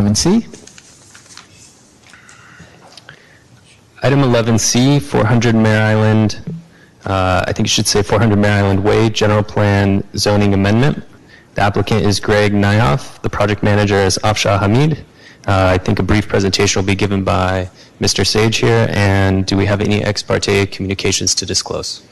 11C. Item 11C, 400 Mare Island, I think you should say 400 Mare Island Way, General Plan Zoning Amendment. The applicant is Greg Nyhoff. The project manager is Afshah Hamid. I think a brief presentation will be given by Mr. Sage here. And do we have any ex parte communications to disclose?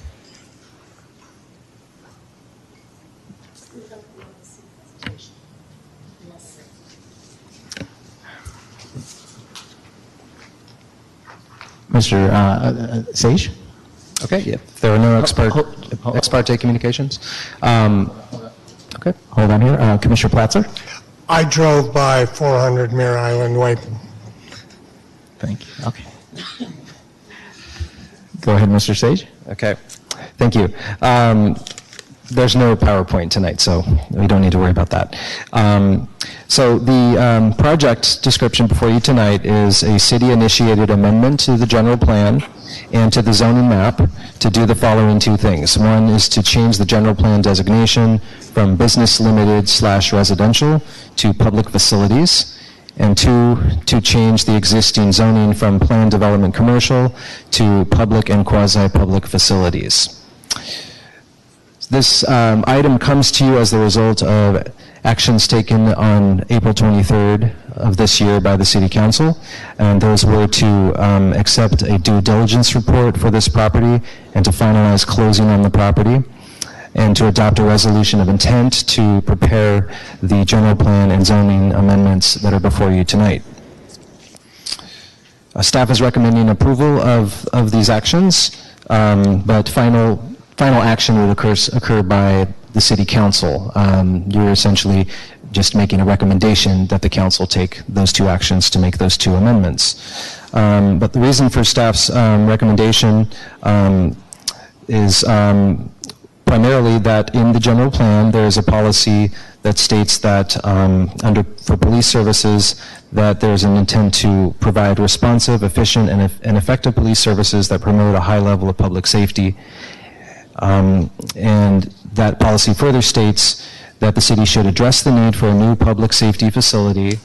Mr. Sage? Okay, yeah. If there are no ex parte communications. Okay. Hold on here. Commissioner Platzer? I drove by 400 Mare Island Way. Thank you. Okay. Go ahead, Mr. Sage. Okay. Thank you. There's no PowerPoint tonight, so we don't need to worry about that. So the project description before you tonight is a city-initiated amendment to the general plan and to the zoning map to do the following two things. One is to change the general plan designation from business limited / residential to public facilities, and two, to change the existing zoning from planned development commercial to public and quasi-public facilities. This item comes to you as the result of actions taken on April 23rd of this year by the City Council, and those were to accept a due diligence report for this property and to finalize closing on the property, and to adopt a resolution of intent to prepare the general plan and zoning amendments that are before you tonight. Staff is recommending approval of these actions, but final action would occur by the City Council. You're essentially just making a recommendation that the Council take those two actions to make those two amendments. But the reason for staff's recommendation is primarily that in the general plan there is a policy that states that for police services that there's an intent to provide responsive, efficient, and effective police services that promote a high level of public safety. And that policy further states that the city should address the need for a new public safety facility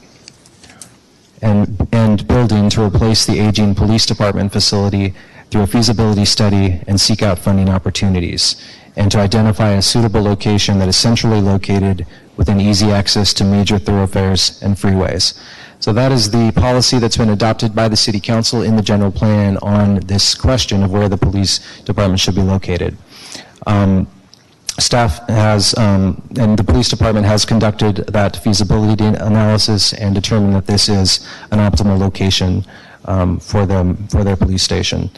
and building to replace the aging police department facility through a feasibility study and seek out funding opportunities, and to identify a suitable location that is centrally located within easy access to major thoroughfares and freeways. So that is the policy that's been adopted by the City Council in the general plan on this question of where the police department should be located. Staff has, and the police department has conducted that feasibility analysis and determined that this is an optimal location for their police station.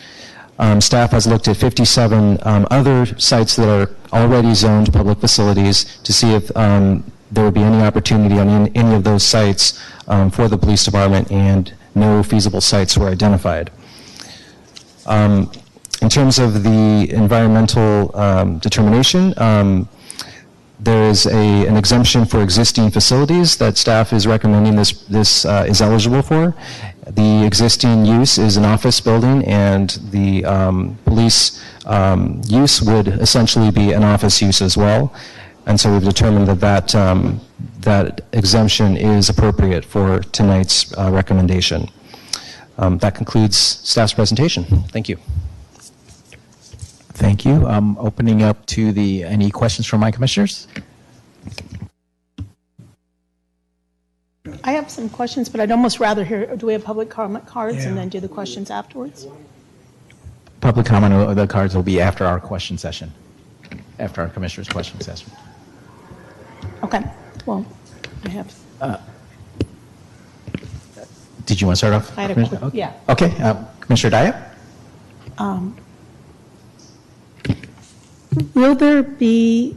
Staff has looked at 57 other sites that are already zoned public facilities to see if there would be any opportunity on any of those sites for the police department, and no feasible sites were identified. In terms of the environmental determination, there is an exemption for existing facilities that staff is recommending this is eligible for. The existing use is an office building, and the police use would essentially be an office use as well. And so we've determined that exemption is appropriate for tonight's recommendation. That concludes staff's presentation. Thank you. Thank you. Opening up to any questions from my commissioners? I have some questions, but I'd almost rather hear, do we have public comment cards and then do the questions afterwards? Public comment of the cards will be after our question session, after our commissioners' question session. Okay. Well, I have. Did you want to start off? I had a quick, okay. Yeah. Okay. Commissioner Diohep? Will there be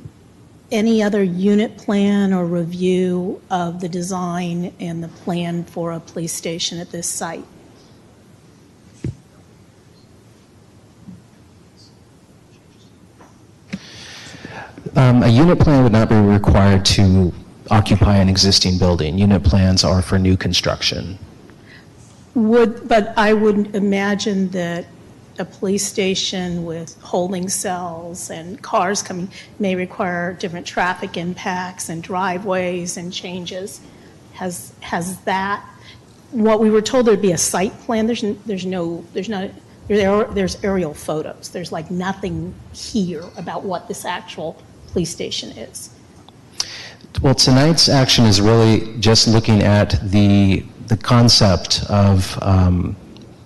any other unit plan or review of the design and the plan for a police station at this site? A unit plan would not be required to occupy an existing building. Unit plans are for new construction. But I would imagine that a police station with holding cells and cars coming may require different traffic impacts and driveways and changes. Has that, what we were told there'd be a site plan, there's aerial photos. There's like nothing here about what this actual police station is. Well, tonight's action is really just looking at the concept of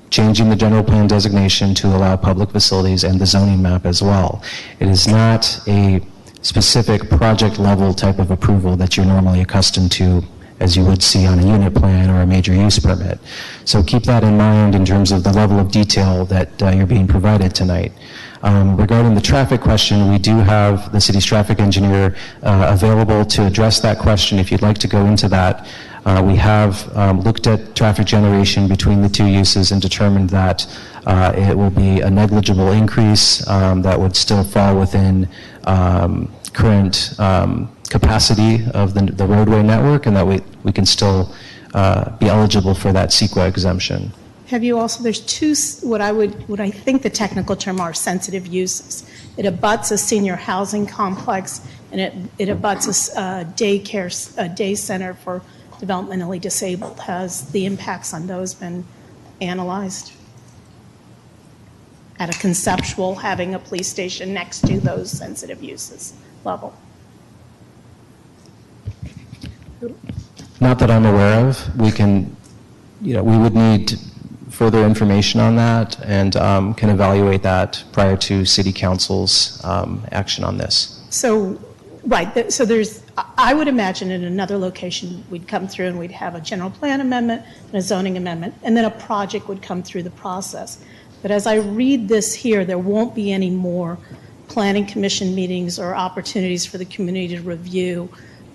changing the general plan designation to allow public facilities and the zoning map as well. It is not a specific project level type of approval that you're normally accustomed to as you would see on a unit plan or a major use permit. So keep that in mind in terms of the level of detail that you're being provided tonight. Regarding the traffic question, we do have the city's traffic engineer available to address that question if you'd like to go into that. We have looked at traffic generation between the two uses and determined that it will be a negligible increase that would still fall within current capacity of the roadway network, and that we can still be eligible for that CEQA exemption. Have you also, there's two, what I think the technical term are sensitive uses. It abuts a senior housing complex, and it abuts a day center for developmentally disabled. Has the impacts on those been analyzed? At a conceptual, having a police station next to those sensitive uses level? Not that I'm aware of. We can, we would need further information on that and can evaluate that prior to City Council's action on this. So, right, so I would imagine in another location we'd come through and we'd have a general plan amendment and a zoning amendment, and then a project would come through the process. But as I read this here, there won't be any more planning commission meetings or opportunities for the community to review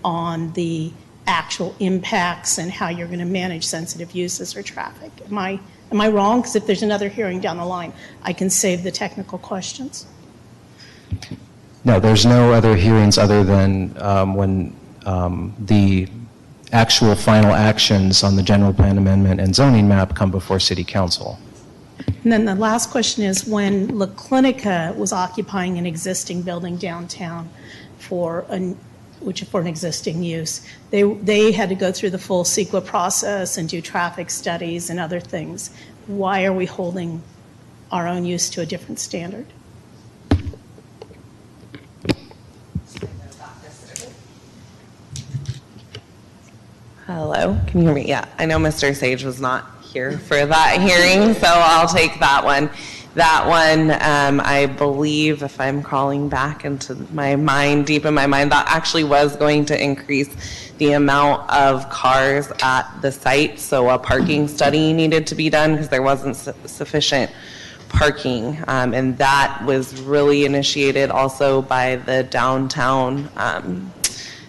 on the actual impacts and how you're going to manage sensitive uses or traffic. Am I wrong? Because if there's another hearing down the line, I can save the technical questions. No, there's no other hearings other than when the actual final actions on the general plan amendment and zoning map come before City Council. And then the last question is, when La Clinica was occupying an existing building downtown for an existing use, they had to go through the full CEQA process and do traffic studies and other things. Why are we holding our own use to a different standard? Hello, can you hear me? Yeah, I know Mr. Sage was not here for that hearing, so I'll take that one. That one, I believe, if I'm crawling back into my mind, deep in my mind, that actually was going to increase the amount of cars at the site. So a parking study needed to be done because there wasn't sufficient parking. And that was really initiated also by the downtown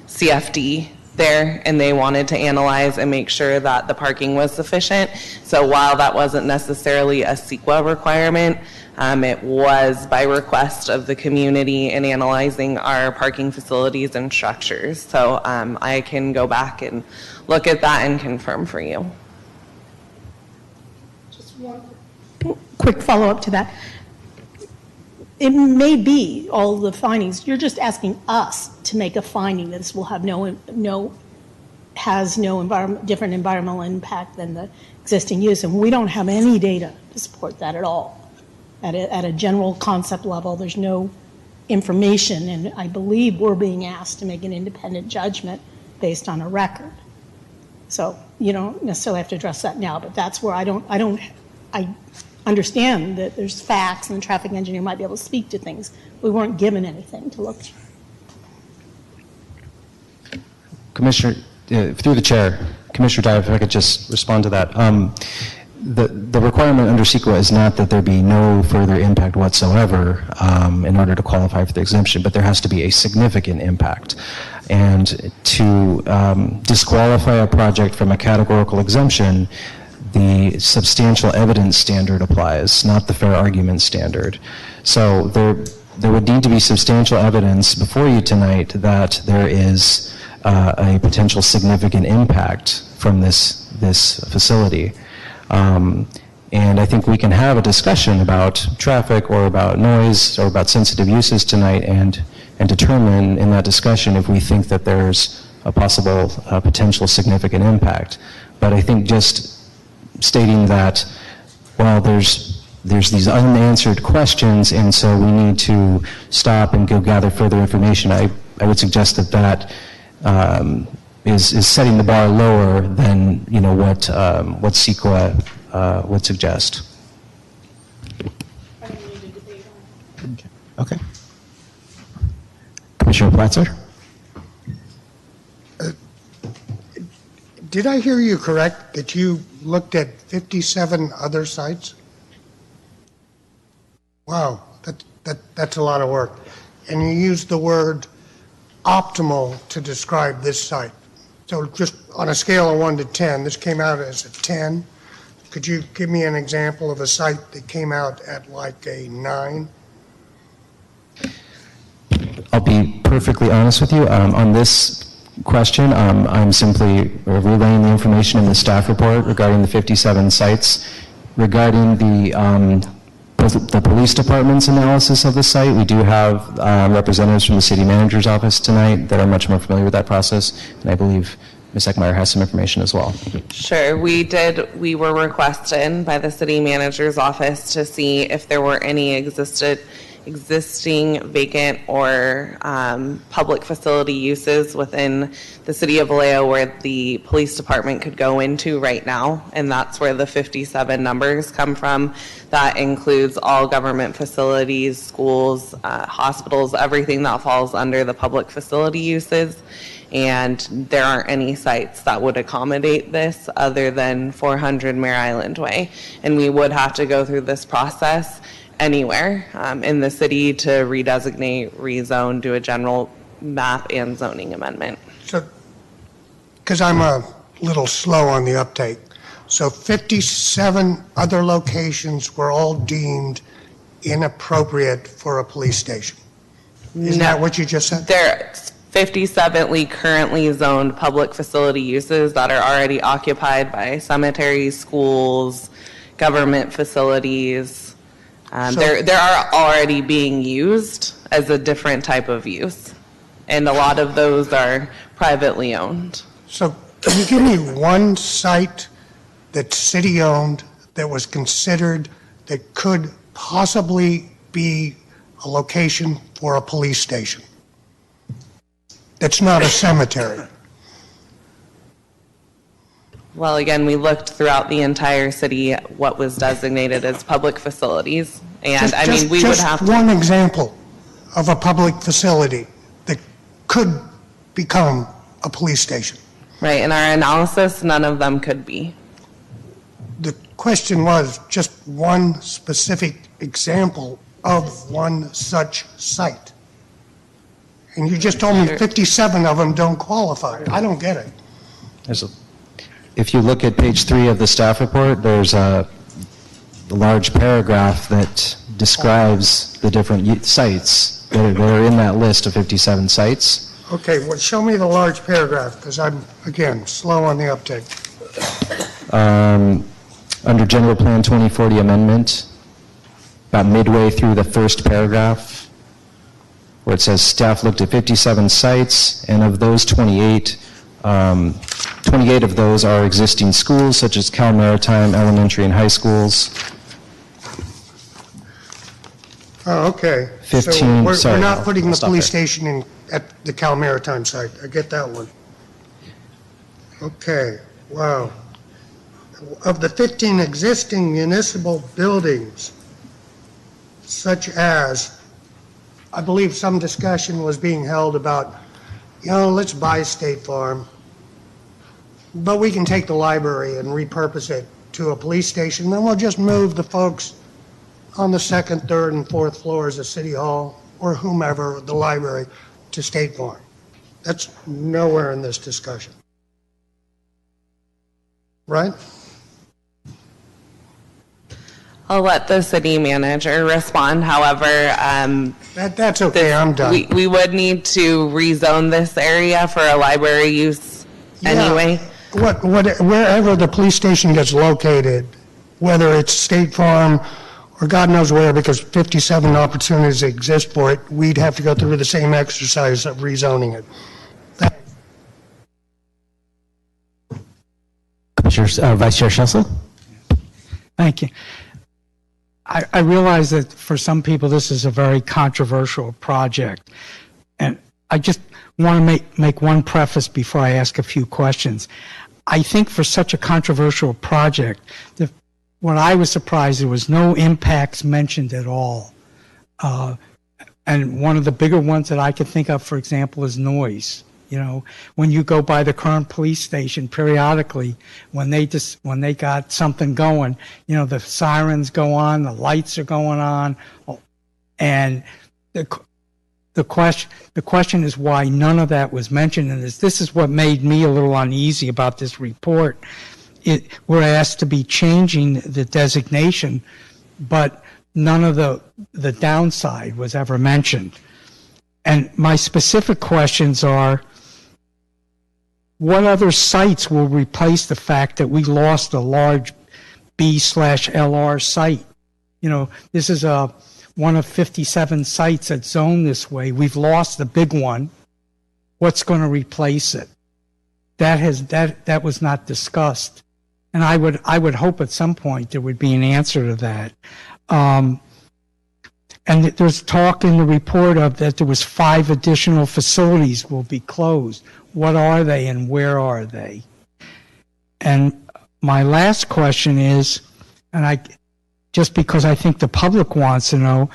CFD there, and they wanted to analyze and make sure that the parking was sufficient. So while that wasn't necessarily a CEQA requirement, it was by request of the community in analyzing our parking facilities and structures. So I can go back and look at that and confirm for you. Just one quick follow-up to that. It may be all the findings. You're just asking us to make a finding that this will have different environmental impact than the existing use, and we don't have any data to support that at all. At a general concept level, there's no information, and I believe we're being asked to make an independent judgment based on a record. So you don't necessarily have to address that now, but that's where I understand that there's facts and the traffic engineer might be able to speak to things. We weren't given anything to look at. Commissioner, through the chair, Commissioner Diohep, if I could just respond to that. The requirement under CEQA is not that there be no further impact whatsoever in order to qualify for the exemption, but there has to be a significant impact. And to disqualify a project from a categorical exemption, the substantial evidence standard applies, not the fair argument standard. So there would need to be substantial evidence before you tonight that there is a potential significant impact from this facility. And I think we can have a discussion about traffic or about noise or about sensitive uses tonight and determine in that discussion if we think that there's a possible potential significant impact. But I think just stating that, well, there's these unanswered questions, and so we need to stop and go gather further information. I would suggest that is setting the bar lower than what CEQA would suggest. Okay. Commissioner Platzer? Did I hear you correct that you looked at 57 other sites? Wow, that's a lot of work. And you used the word optimal to describe this site. So just on a scale of 1 to 10, this came out as a 10. Could you give me an example of a site that came out at like a 9? I'll be perfectly honest with you. On this question, I'm simply relaying the information in the staff report regarding the 57 sites. Regarding the police department's analysis of the site, we do have representatives from the city manager's office tonight that are much more familiar with that process, and I believe Ms. Eckmeyer has some information as well. Sure, we were requested by the city manager's office to see if there were any existing vacant or public facility uses within the city of Vallejo where the police department could go into right now, and that's where the 57 numbers come from. That includes all government facilities, schools, hospitals, everything that falls under the public facility uses, and there aren't any sites that would accommodate this other than 400 Mare Island Way, and we would have to go through this process anywhere in the city to redesignate, rezone, do a general map and zoning amendment. So, because I'm a little slow on the uptake, so 57 other locations were all deemed inappropriate for a police station. Isn't that what you just said? There's 57 currently zoned public facility uses that are already occupied by cemeteries, schools, government facilities. There are already being used as a different type of use, and a lot of those are privately owned. So can you give me one site that's city-owned that was considered that could possibly be a location for a police station? That's not a cemetery. Well, again, we looked throughout the entire city at what was designated as public facilities, and we would have to. Just one example of a public facility that could become a police station. Right, in our analysis, none of them could be. The question was just one specific example of one such site. And you just told me 57 of them don't qualify. I don't get it. If you look at page 3 of the staff report, there's a large paragraph that describes the different sites that are in that list of 57 sites. Okay, well, show me the large paragraph, because I'm, again, slow on the uptake. Under General Plan 2040 Amendment, about midway through the first paragraph, where it says staff looked at 57 sites, and of those 28 of those are existing schools, such as Cal Maritime Elementary and High Schools. Oh, okay. 15, so sorry, we're not I'll putting the stop police there. station at the Cal Maritime site. I get that one. Okay, wow. Of the 15 existing municipal buildings, such as, I believe some discussion was being held about, let's buy State Farm, but we can take the library and repurpose it to a police station, then we'll just move the folks on the second, third, and fourth floors of City Hall, or whomever, the library, to State Farm. That's nowhere in this discussion. Right? I'll let the city manager respond. However, That's okay, I'm done. we would need to rezone this area for a library use anyway. Wherever the police station gets located, whether it's State Farm or God knows where, because 57 opportunities exist for it, we'd have to go through the same exercise of rezoning it. Vice Chair Schessel? Thank you. I realize that for some people this is a very controversial project, and I just want to make one preface before I ask a few questions. I think for such a controversial project, what I was surprised, there was no impacts mentioned at all. And one of the bigger ones that I could think of, for example, is noise. You know, when you go by the current police station periodically, when they got something going, you know, the sirens go on, the lights are going on, and the question is why none of that was mentioned in this. This is what made me a little uneasy about this report. We're asked to be changing the designation, but none of the downside was ever mentioned. And my specific questions are, what other sites will replace the fact that we lost a large B/LR site? You know, this is one of 57 sites that's zoned this way. We've lost the big one. What's going to replace it? That was not discussed. And I would hope at some point there would be an answer to that. And there's talk in the report of that there was 5 additional facilities will be closed. What are they and where are they? And my last question is, just because I think the public wants to know,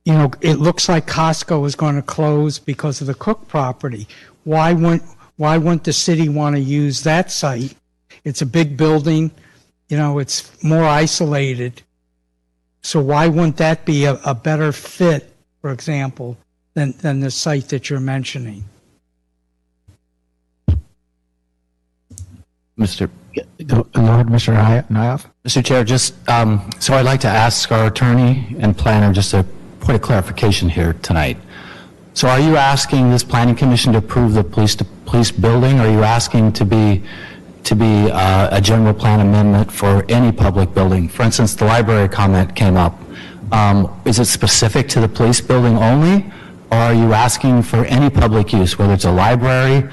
you know, it looks like Costco is going to close because of the Cook property. Why wouldn't the city want to use that site? It's a big building, you know, it's more isolated. So why wouldn't that be a better fit, for example, than the site that you're mentioning? Go ahead, Mr. Nyoff. Mr. Chair, just so I'd like to ask our attorney and planner just a point of clarification here tonight. So are you asking this planning commission to approve the police building, or are you asking to be a general plan amendment for any public building? For instance, the library comment came up. Is it specific to the police building only, or are you asking for any public use, whether it's a library,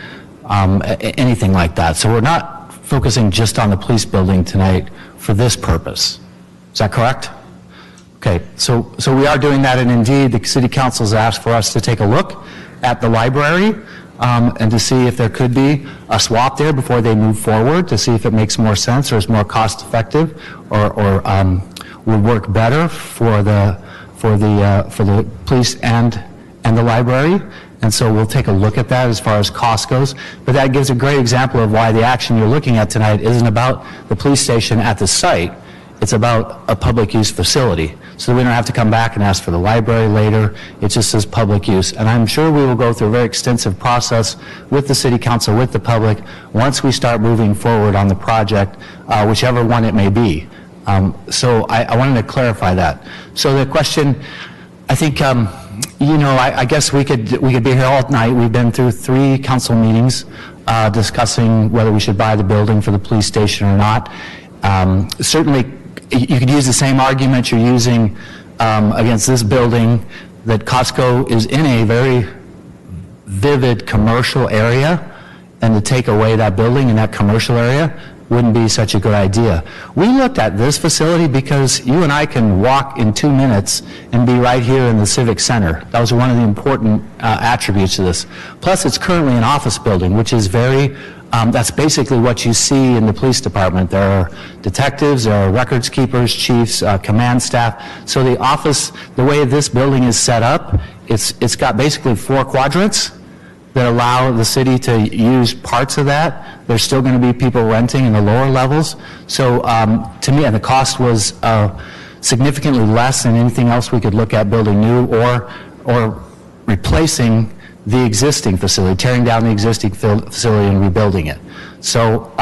anything like that? So we're not focusing just on the police building tonight for this purpose. Is that correct? Okay, so we are doing that, and indeed the city council has asked for us to take a look at the library and to see if there could be a swap there before they move forward, to see if it makes more sense or is more cost effective or would work better for the police and the library. And so we'll take a look at that as far as cost goes. But that gives a great example of why the action you're looking at tonight isn't about the police station at the site. It's about a public use facility. So we don't have to come back and ask for the library later. It just says public use. And I'm sure we will go through a very extensive process with the city council, with the public, once we start moving forward on the project, whichever one it may be. So I wanted to clarify that. So the question, I think, you know, I guess we could be here all night. We've been through 3 council meetings discussing whether we should buy the building for the police station or not. Certainly, you could use the same argument you're using against this building, that Costco is in a very vivid commercial area, and to take away that building in that commercial area wouldn't be such a good idea. We looked at this facility because you and I can walk in 2 minutes and be right here in the Civic Center. That was one of the important attributes to this. Plus, it's currently an office building, which is very, that's basically what you see in the police department. There are detectives, there are records keepers, chiefs, command staff. So the office, the way this building is set up, it's got basically 4 quadrants that allow the city to use parts of that. There's still going to be people renting in the lower levels. So to me, and the cost was significantly less than anything else we could look at building new or replacing the existing facility, tearing down the existing facility and rebuilding it. So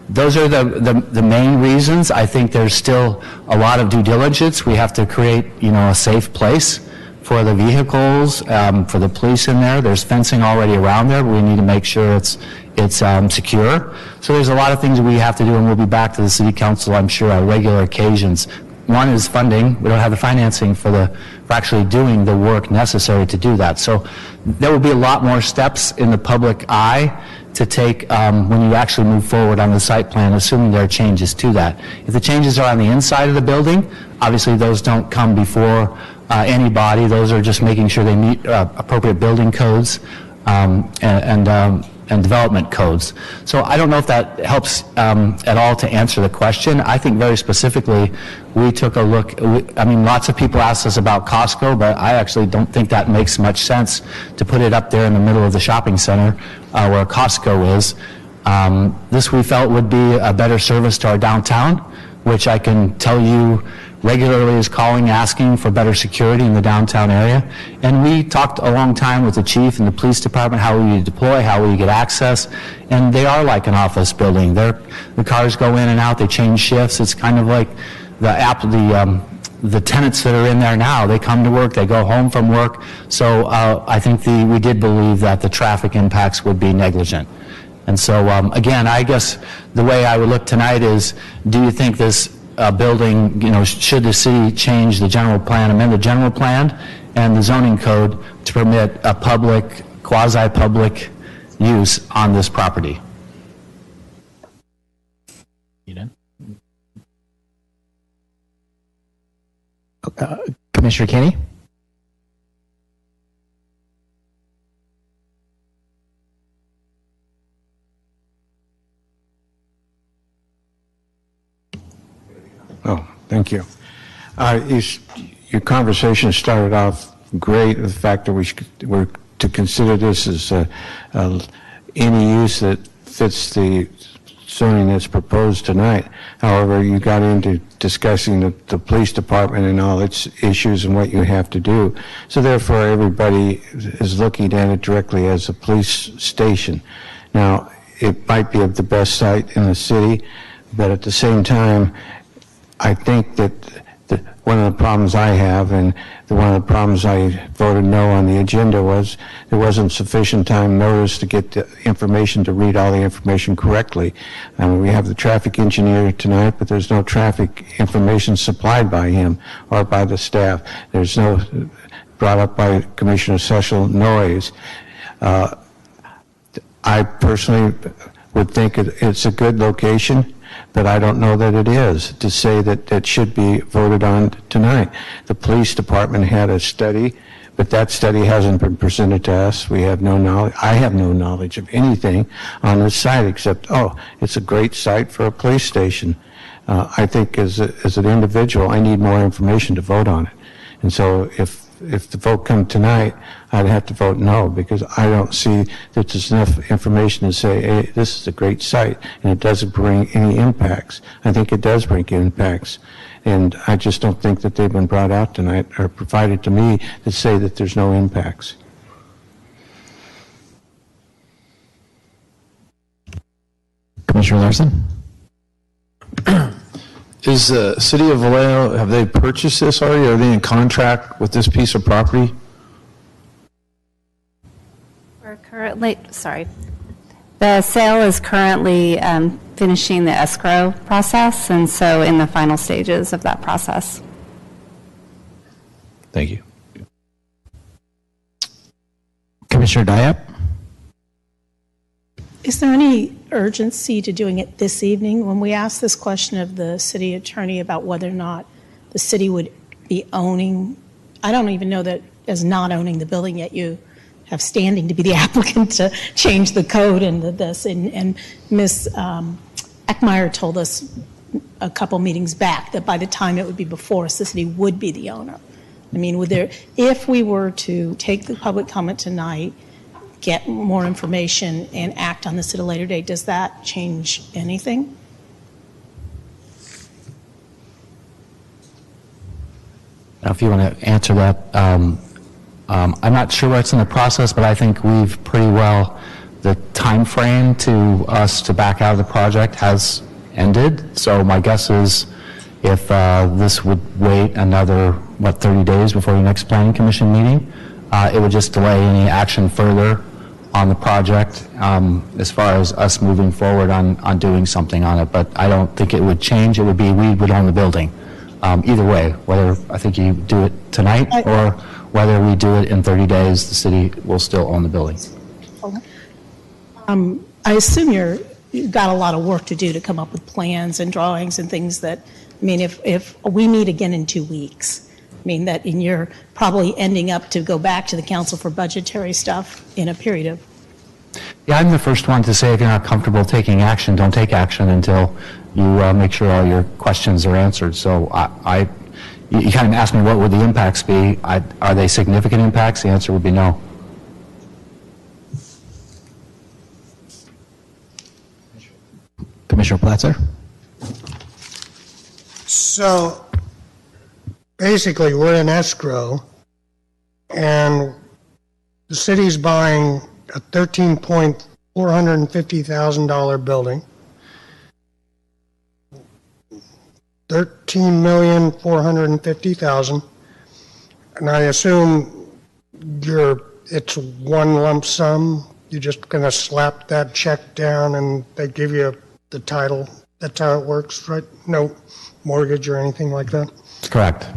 those are the main reasons. I think there's still a lot of due diligence. We have to create, you know, a safe place for the vehicles, for the police in there. There's fencing already around there, but we need to make sure it's secure. So there's a lot of things we have to do, and we'll be back to the city council, I'm sure, on regular occasions. One is funding. We don't have the financing for actually doing the work necessary to do that. So there will be a lot more steps in the public eye to take when you actually move forward on the site plan, assuming there are changes to that. If the changes are on the inside of the building, obviously those don't come before anybody. Those are just making sure they meet appropriate building codes and development codes. So I don't know if that helps at all to answer the question. I think very specifically, we took a look, I mean, lots of people asked us about Costco, but I actually don't think that makes much sense to put it up there in the middle of the shopping center where Costco is. This we felt would be a better service to our downtown, which I can tell you regularly is calling, asking for better security in the downtown area. And we talked a long time with the chief and the police department, how we deploy, how we get access. And they are like an office building. The cars go in and out, they change shifts. It's kind of like the tenants that are in there now. They come to work, they go home from work. So I think we did believe that the traffic impacts would be negligent. And so, again, I guess the way I would look tonight is, do you think this building, should the city change the general plan, amend the general plan and the zoning code to permit a public, quasi-public use on this property? You done? Commissioner Kenny? Oh, thank you. Your conversation started off great with the fact that we're to consider this as any use that fits the zoning that's proposed tonight. However, you got into discussing the police department and all its issues and what you have to do. So therefore, everybody is looking at it directly as a police station. Now, it might be the best site in the city, but at the same time, I think that one of the problems I have, and one of the problems I voted no on the agenda, was there wasn't sufficient time notice to get the information, to read all the information correctly. We have the traffic engineer tonight, but there's no traffic information supplied by him or by the staff. There's no, brought up by Commissioner Cecil, noise. I personally would think it's a good location, but I don't know that it is to say that that should be voted on tonight. The police department had a study, but that study hasn't been presented to us. We have no knowledge. I have no knowledge of anything on this site except, oh, it's a great site for a police station. I think as an individual, I need more information to vote on it. And so if the vote come tonight, I'd have to vote no, because I don't see that there's enough information to say, hey, this is a great site, and it doesn't bring any impacts. I think it does bring impacts, and I just don't think that they've been brought out tonight or provided to me that say that there's no impacts. Commissioner Larson? Is the city of Vallejo, have they purchased this already? Are they in contract with this piece of property? We're currently, the sale is currently finishing the escrow process, and so in the final stages of that process. Thank you. Commissioner Diohep? Is there any urgency to doing it this evening? When we asked this question of the city attorney about whether or not the city would be owning, I don't even know that as not owning the building yet, you have standing to be the applicant to change the code and this. And Ms. Eckmeyer told us a couple meetings back that by the time it would be before us, the city would be the owner. I mean, if we were to take the public comment tonight, get more information and act on this at a later date, does that change anything? Now, if you want to answer that, I'm not sure what's in the process, but I think we've pretty well, the time frame to us to back out of the project has ended. So my guess is if this would wait another, 30 days before the next planning commission meeting, it would just delay any action further on the project as far as us moving forward on doing something on it. But I don't think it would change. It would be, we would own the building. Either way, whether I think you do it tonight or whether we do it in 30 days, the city will still own the building. I assume you've got a lot of work to do to come up with plans and drawings and things that, I mean, if we meet again in 2 weeks, I mean, and you're probably ending up to go back to the council for budgetary stuff in a period of. Yeah, I'm the first one to say if you're not comfortable taking action, don't take action until you make sure all your questions are answered. So you kind of asked me what would the impacts be. Are they significant impacts? The answer would be no. Commissioner Platzer? So basically, we're in escrow, and the city's buying a $13,450,000 building. $13,450,000, and I assume it's one lump sum. You're just going to slap that check down, and they give you the title. That's how it works, right? No mortgage or anything like that. Correct.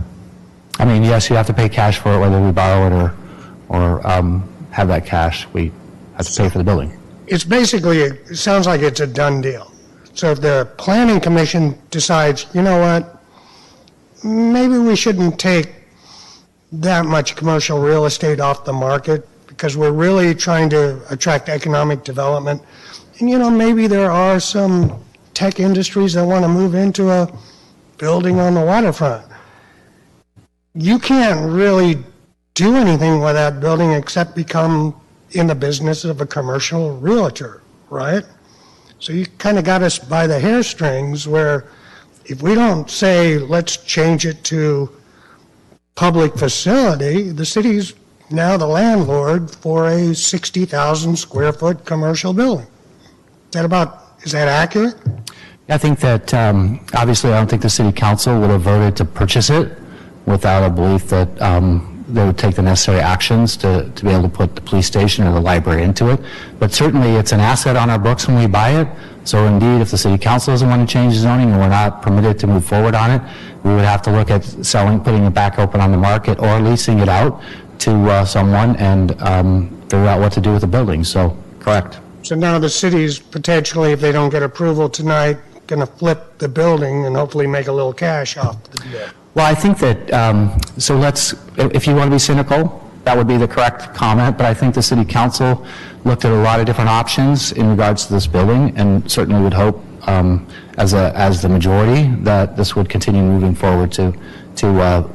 I mean, yes, you have to pay cash for it, whether we borrow it or have that cash. We have to pay for the building. It's basically, it sounds like it's a done deal. So if the planning commission decides, you know what, maybe we shouldn't take that much commercial real estate off the market because we're really trying to attract economic development. And, you know, maybe there are some tech industries that want to move into a building on the waterfront. You can't really do anything with that building except become in the business of a commercial realtor, right? So you kind of got us by the hairstrings where if we don't say, let's change it to public facility, the city's now the landlord for a 60,000 square foot commercial building. Is that accurate? I think that, obviously, I don't think the city council would have voted to purchase it without a belief that they would take the necessary actions to be able to put the police station or the library into it. But certainly, it's an asset on our books when we buy it. So indeed, if the city council doesn't want to change the zoning and we're not permitted to move forward on it, we would have to look at putting it back open on the market or leasing it out to someone and figure out what to do with the building. So, correct. So now the city's potentially, if they don't get approval tonight, going to flip the building and hopefully make a little cash off the deal. Well, I think that, if you want to be cynical, that would be the correct comment, but I think the city council looked at a lot of different options in regards to this building and certainly would hope, as the majority, that this would continue moving forward to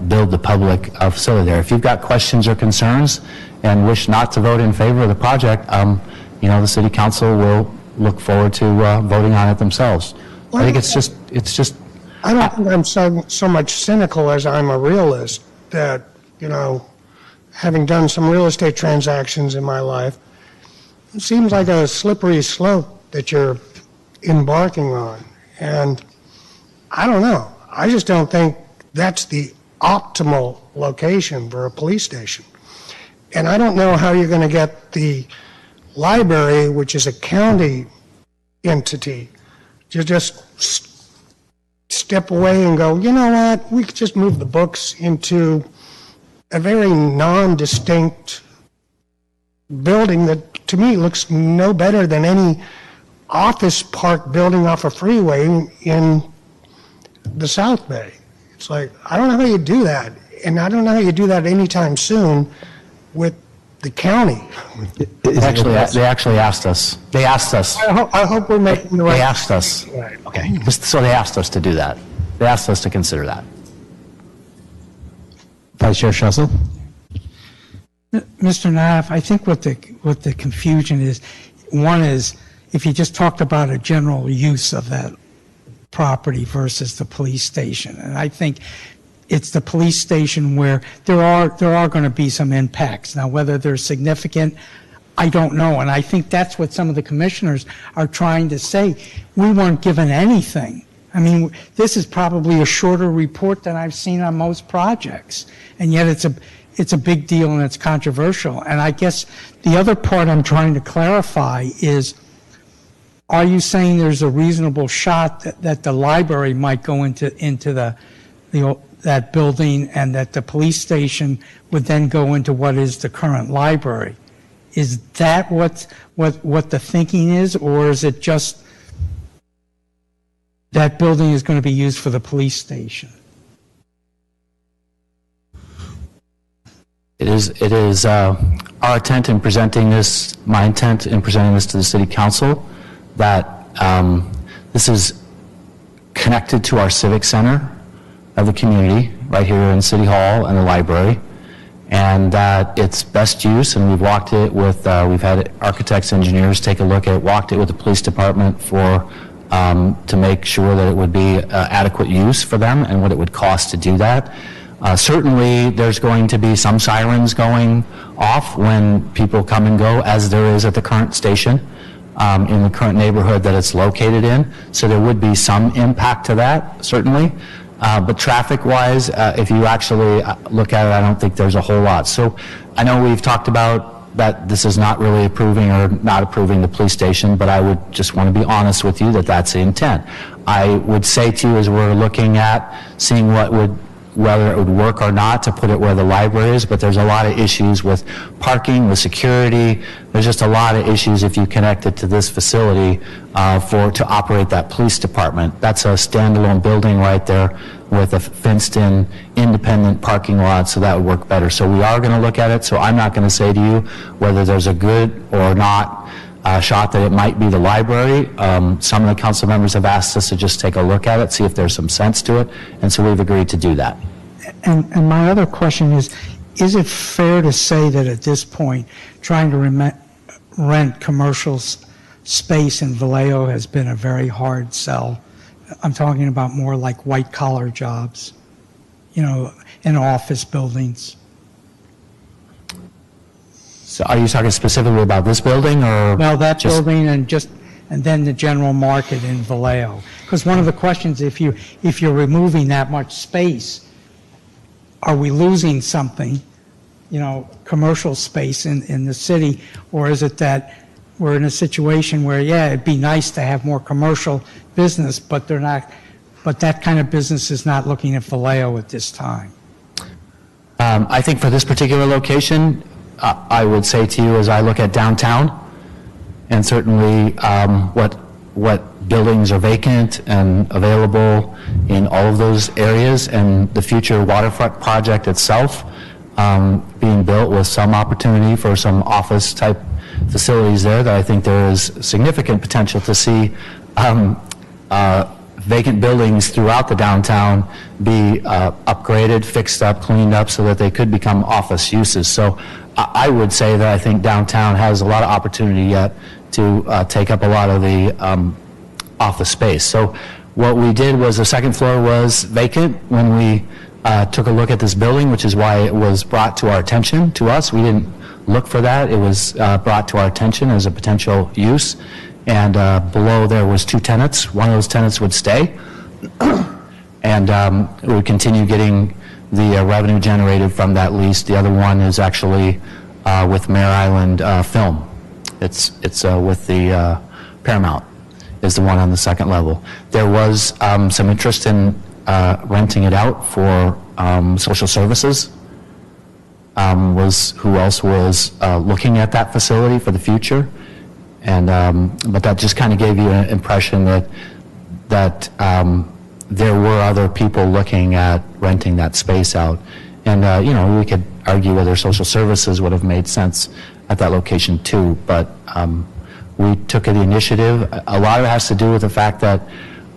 build the public facility there. If you've got questions or concerns and wish not to vote in favor of the project, the city council will look forward to voting on it themselves. I think it's just. I don't think I'm so much cynical as I'm a realist that, having done some real estate transactions in my life, it seems like a slippery slope that you're embarking on. And I don't know. I just don't think that's the optimal location for a police station. And I don't know how you're going to get the library, which is a county entity, to just step away and go, you know what, we could just move the books into a very non-distinct building that to me looks no better than any office park building off a freeway in the South Bay. It's like, I don't know how you do that. And I don't know how you do that anytime soon with the county. They actually asked us. They asked us. I hope we're making the right. They asked us. Right. Okay. So they asked us to do that. They asked us to consider that. Vice Chair Schussel? Mr. Naff, I think what the confusion is, one is if you just talked about a general use of that property versus the police station, and I think it's the police station where there are going to be some impacts. Now, whether they're significant, I don't know, and I think that's what some of the commissioners are trying to say. We weren't given anything. I mean, this is probably a shorter report than I've seen on most projects, and yet it's a big deal and it's controversial. And I guess the other part I'm trying to clarify is, are you saying there's a reasonable shot that the library might go into that building and that the police station would then go into what is the current library? Is that what the thinking is, or is it just that building is going to be used for the police station? It is our intent in presenting this, my intent in presenting this to the city council, that this is connected to our civic center of the community right here in City Hall and the library, and that its best use, and we've walked it with, we've had architects, engineers take a look at it, walked it with the police department to make sure that it would be adequate use for them and what it would cost to do that. Certainly, there's going to be some sirens going off when people come and go, as there is at the current station in the current neighborhood that it's located in. So there would be some impact to that, certainly. But traffic-wise, if you actually look at it, I don't think there's a whole lot. So I know we've talked about that this is not really approving or not approving the police station, but I would just want to be honest with you that that's the intent. I would say to you, as we're looking at seeing whether it would work or not to put it where the library is, but there's a lot of issues with parking, with security. There's just a lot of issues if you connect it to this facility to operate that police department. That's a standalone building right there with a fenced-in independent parking lot, so that would work better. So we are going to look at it, so I'm not going to say to you whether there's a good or not shot that it might be the library. Some of the council members have asked us to just take a look at it, see if there's some sense to it, and so we've agreed to do that. And my other question is it fair to say that at this point, trying to rent commercial space in Vallejo has been a very hard sell? I'm talking about more like white-collar jobs, in office buildings. So are you talking specifically about this building, or? Well, that building and then the general market in Vallejo. Because one of the questions, if you're removing that much space, are we losing something, commercial space in the city, or is it that we're in a situation where, it'd be nice to have more commercial business, but that kind of business is not looking at Vallejo at this time? I think for this particular location, I would say to you, as I look at downtown, and certainly what buildings are vacant and available in all of those areas, and the future waterfront project itself being built with some opportunity for some office type facilities there, that I think there is significant potential to see vacant buildings throughout the downtown be upgraded, fixed up, cleaned up, so that they could become office uses. So I would say that I think downtown has a lot of opportunity yet to take up a lot of the office space. So what we did was the second floor was vacant when we took a look at this building, which is why it was brought to our attention, to us. We didn't look for that. It was brought to our attention as a potential use. And below there was two tenants. One of those tenants would stay, and we would continue getting the revenue generated from that lease. The other one is actually with Mare Island Film. It's with the Paramount is the one on the second level. There was some interest in renting it out for social services. Was who else was looking at that facility for the future, and but that just kind of gave you an impression that there were other people looking at renting that space out, and we could argue whether social services would have made sense at that location too, but we took the initiative. A lot of it has to do with the fact that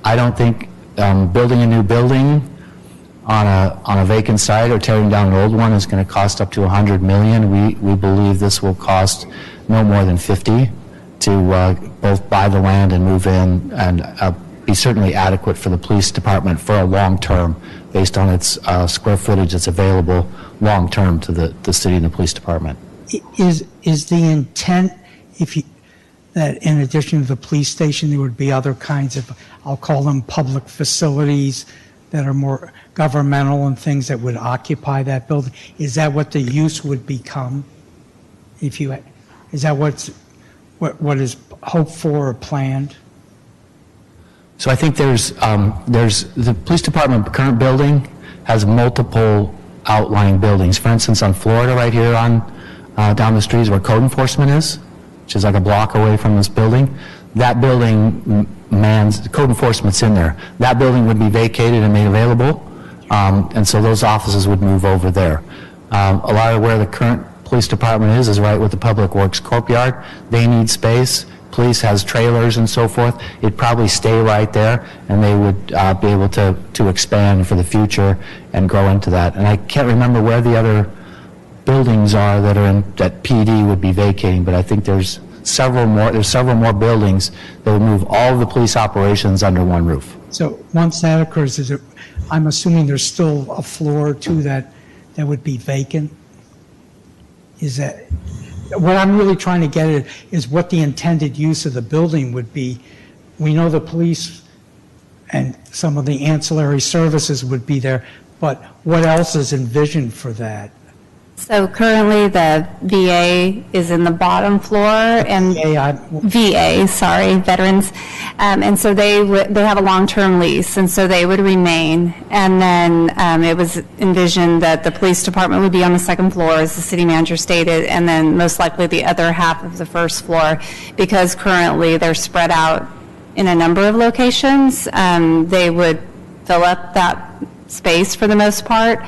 I don't think building a new building on a vacant site or tearing down an old one is going to cost up to $100 million. We believe this will cost no more than 50 to both buy the land and move in, and be certainly adequate for the police department for a long term, based on its square footage that's available long term to the city and the police department. Is the intent, that in addition to the police station, there would be other kinds of, I'll call them public facilities that are more governmental and things that would occupy that building? Is that what the use would become? Is that what is hoped for or planned? So I think there's the police department current building has multiple outlying buildings. For instance, on Florida, right here on down the street is where code enforcement is, which is like a block away from this building. That building code enforcement's in there. That building would be vacated and made available, and so those offices would move over there. A lot of where the current police department is right with the Public Works courtyard. They need space. Police has trailers and so forth. It'd probably stay right there, and they would be able to expand for the future and grow into that. And I can't remember where the other buildings are that PD would be vacating, but I think there's several more buildings that would move all of the police operations under one roof. So once that occurs, I'm assuming there's still a floor or two that would be vacant? Is that, what I'm really trying to get at is what the intended use of the building would be. We know the police and some of the ancillary services would be there, but what else is envisioned for that? So currently, the VA is in the bottom floor, and VA, sorry, veterans, and so they have a long-term lease, and so they would remain. And then it was envisioned that the police department would be on the second floor, as the city manager stated, and then most likely the other half of the first floor, because currently they're spread out in a number of locations. They would fill up that space for the most part.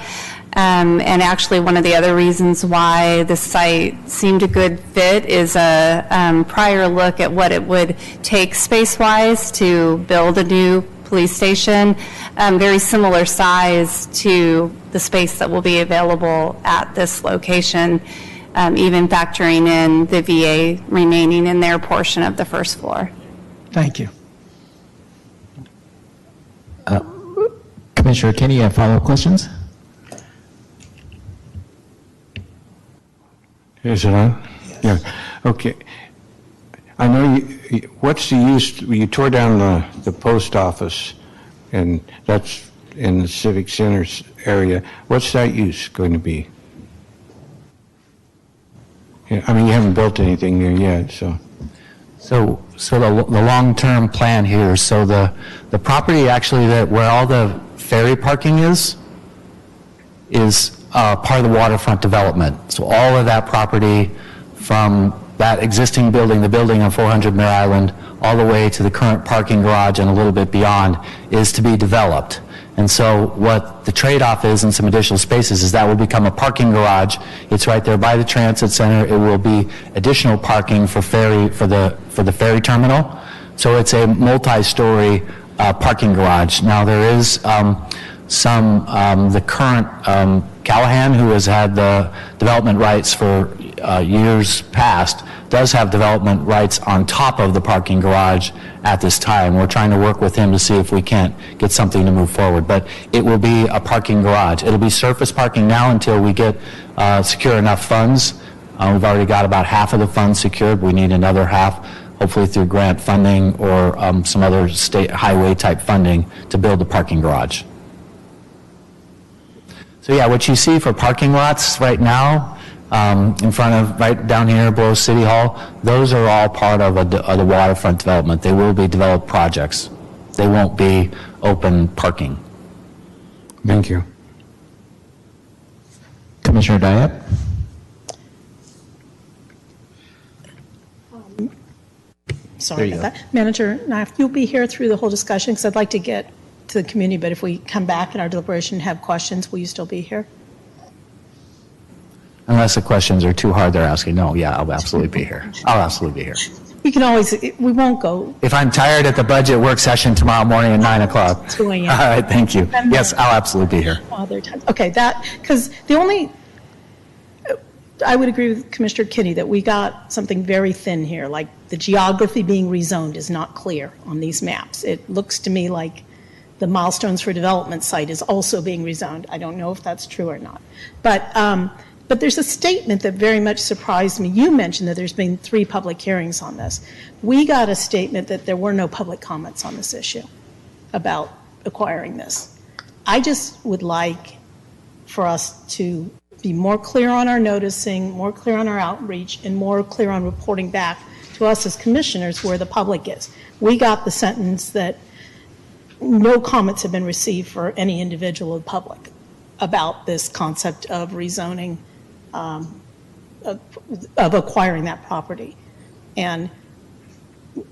And actually, one of the other reasons why the site seemed a good fit is a prior look at what it would take space-wise to build a new police station, very similar size to the space that will be available at this location, even factoring in the VA remaining in their portion of the first floor. Thank you. Commissioner Kenny, you have follow-up questions? Is it on? Yeah. Okay. I know what's the use, you tore down the post office, and that's in the Civic Center's area. What's that use going to be? Yeah, I mean, you haven't built anything there yet, so. So the long-term plan here, so the property actually where all the ferry parking is part of the waterfront development. So all of that property from that existing building, the building on 400 Mare Island, all the way to the current parking garage and a little bit beyond is to be developed. And so what the trade-off is in some additional spaces is that will become a parking garage. It's right there by the transit center. It will be additional parking for the ferry terminal. So it's a multi-story parking garage. Now there is the current Callahan, who has had the development rights for years past, does have development rights on top of the parking garage at this time. We're trying to work with him to see if we can't get something to move forward. But it will be a parking garage. It'll be surface parking now until we get secure enough funds. We've already got about half of the funds secured. We need another half, hopefully through grant funding or some other state highway type funding to build the parking garage. So yeah, what you see for parking lots right now, in front of, right down here below City Hall, those are all part of the waterfront development. They will be developed projects. They won't be open parking. Thank you. Commissioner Diohep? Sorry about that. Manager Knife, you'll be here through the whole discussion because I'd like to get to the community, but if we come back in our deliberation and have questions, will you still be here? Unless the questions are too hard they're asking. No, yeah, I'll absolutely be here. I'll absolutely be here. We can always, we won't go. If I'm tired at the budget work session tomorrow morning at 9 o'clock. 2 a.m. All right, thank you. Yes, I'll absolutely be here. Other times. Okay, because the only, I would agree with Commissioner Kinney that we got something very thin here, like the geography being rezoned is not clear on these maps. It looks to me like the milestones for development site is also being rezoned. I don't know if that's true or not. But there's a statement that very much surprised me. You mentioned that there's been 3 public hearings on this. We got a statement that there were no public comments on this issue about acquiring this. I just would like for us to be more clear on our noticing, more clear on our outreach, and more clear on reporting back to us as commissioners where the public is. We got the sentence that no comments have been received for any individual of the public about this concept of rezoning of acquiring that property. And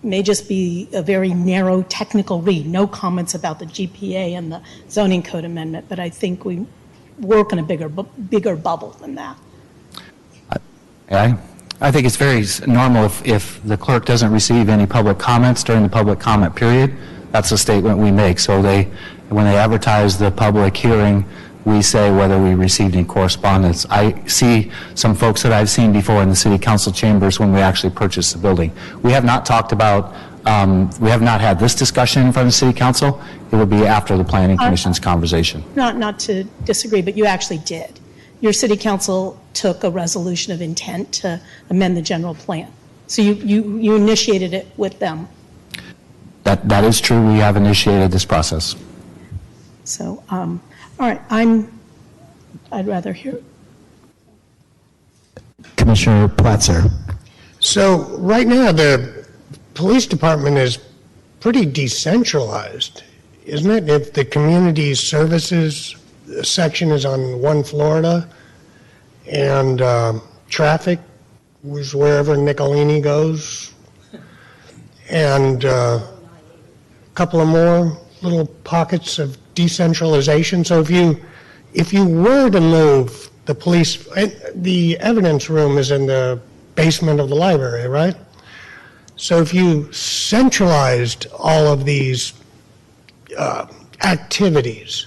may just be a very narrow technical read, no comments about the GPA and the zoning code amendment, but I think we work in a bigger bubble than that. I think it's very normal if the clerk doesn't receive any public comments during the public comment period. That's a statement we make. So when they advertise the public hearing, we say whether we received any correspondence. I see some folks that I've seen before in the city council chambers when we actually purchased the building. We have not talked about, we have not had this discussion in front of the city council. It will be after the planning commission's conversation. Not to disagree, but you actually did. Your city council took a resolution of intent to amend the general plan. So you initiated it with them. That is true. We have initiated this process. So, all right, I'd rather hear. Commissioner Platzer. So right now, the police department is pretty decentralized, isn't it? If the community services section is on One Florida, and traffic was wherever Nicolini goes, and a couple of more little pockets of decentralization. So if you were to move the police, the evidence room is in the basement of the library, right? So if you centralized all of these activities,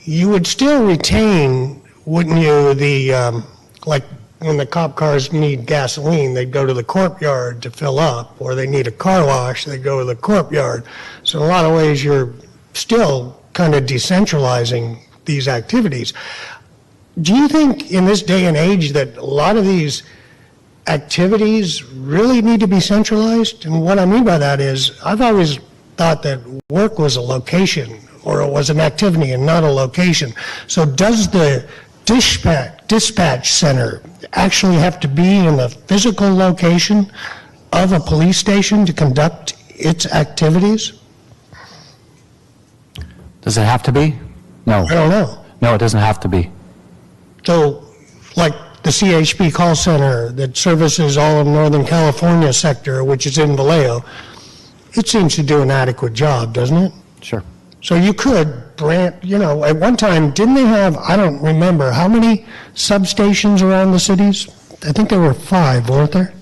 you would still retain, wouldn't you, the, like when the cop cars need gasoline, they'd go to the courtyard to fill up, or they need a car wash, they go to the courtyard. So in a lot of ways, you're still kind of decentralizing these activities. Do you think in this day and age that a lot of these activities really need to be centralized? And what I mean by that is, I've always thought that work was a location, or it was an activity and not a location. So does the dispatch center actually have to be in the physical location of a police station to conduct its activities? Does it have to be? No. I don't know. No, it doesn't have to be. So, like the CHP call center that services all of Northern California sector, which is in Vallejo, it seems to do an adequate job, doesn't it? Sure. So you could brand, you know, at one time, didn't they have, I don't remember, how many substations around the cities? I think there were 5, weren't there?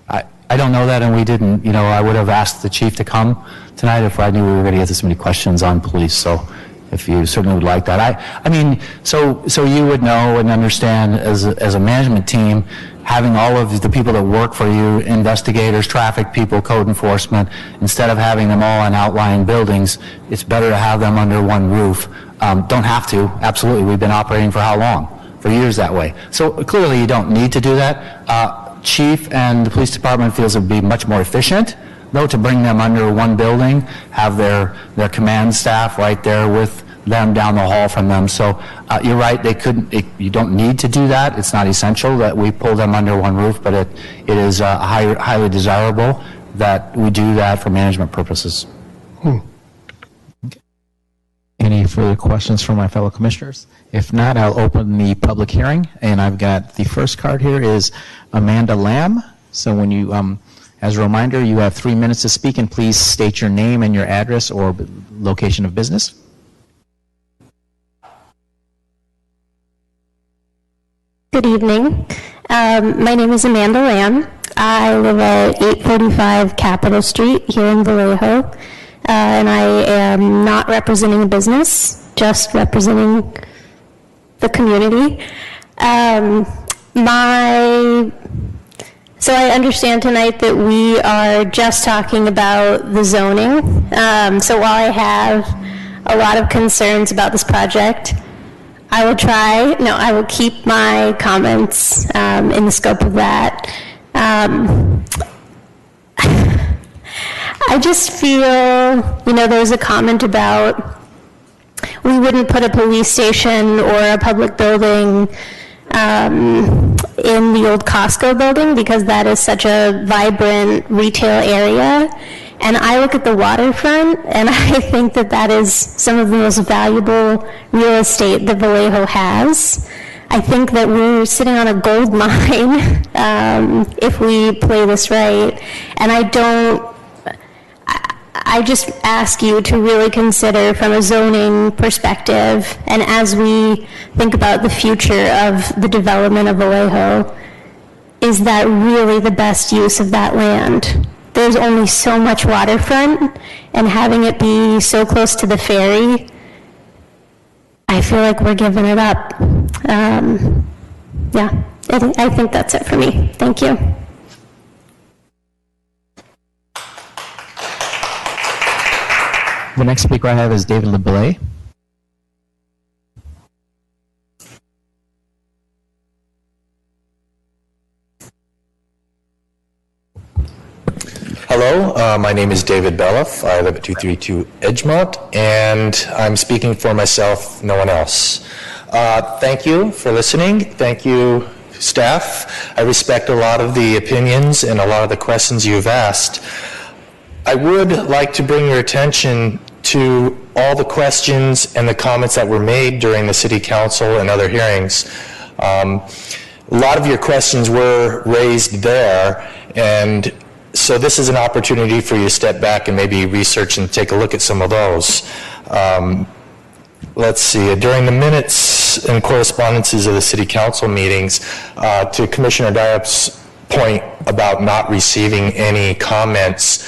I don't know that, and we didn't, you know, I would have asked the chief to come tonight if I knew we were going to get this many questions on police, so if you certainly would like that. I mean, so you would know and understand as a management team, having all of the people that work for you, investigators, traffic people, code enforcement, instead of having them all in outlying buildings, it's better to have them under one roof. Don't have to, absolutely. We've been operating for how long? For years that way. So clearly you don't need to do that. Chief and the police department feels it would be much more efficient, though, to bring them under one building, have their command staff right there with them down the hall from them. So you're right, they couldn't, you don't need to do that. It's not essential that we pull them under one roof, but it is highly desirable that we do that for management purposes. Any further questions from my fellow commissioners? If not, I'll open the public hearing, and I've got the first card here is Amanda Lamb. So when you, as a reminder, you have 3 minutes to speak, and please state your name and your address or location of business. Good evening. My name is Amanda Lamb. I live at 845 Capitol Street here in Vallejo, and I am not representing a business, just representing the community. So I understand tonight that we are just talking about the zoning. So while I have a lot of concerns about this project, I will keep my comments in the scope of that. I just feel, there was a comment about we wouldn't put a police station or a public building in the old Costco building because that is such a vibrant retail area. And I look at the waterfront, and I think that that is some of the most valuable real estate that Vallejo has. I think that we're sitting on a gold mine if we play this right. And I just ask you to really consider from a zoning perspective, and as we think about the future of the development of Vallejo, is that really the best use of that land? There's only so much waterfront, and having it be so close to the ferry, I feel like we're giving it up. Yeah, I think that's it for me. Thank you. The next speaker I have is David LeBlay. Hello, my name is David Belloff. I live at 232 Edgemont, and I'm speaking for myself, no one else. Thank you for listening. Thank you, staff. I respect a lot of the opinions and a lot of the questions you've asked. I would like to bring your attention to all the questions and the comments that were made during the City Council and other hearings. A lot of your questions were raised there, and so this is an opportunity for you to step back and maybe research and take a look at some of those. Let's see, during the minutes and correspondences of the City Council meetings, to Commissioner Diohep's point about not receiving any comments,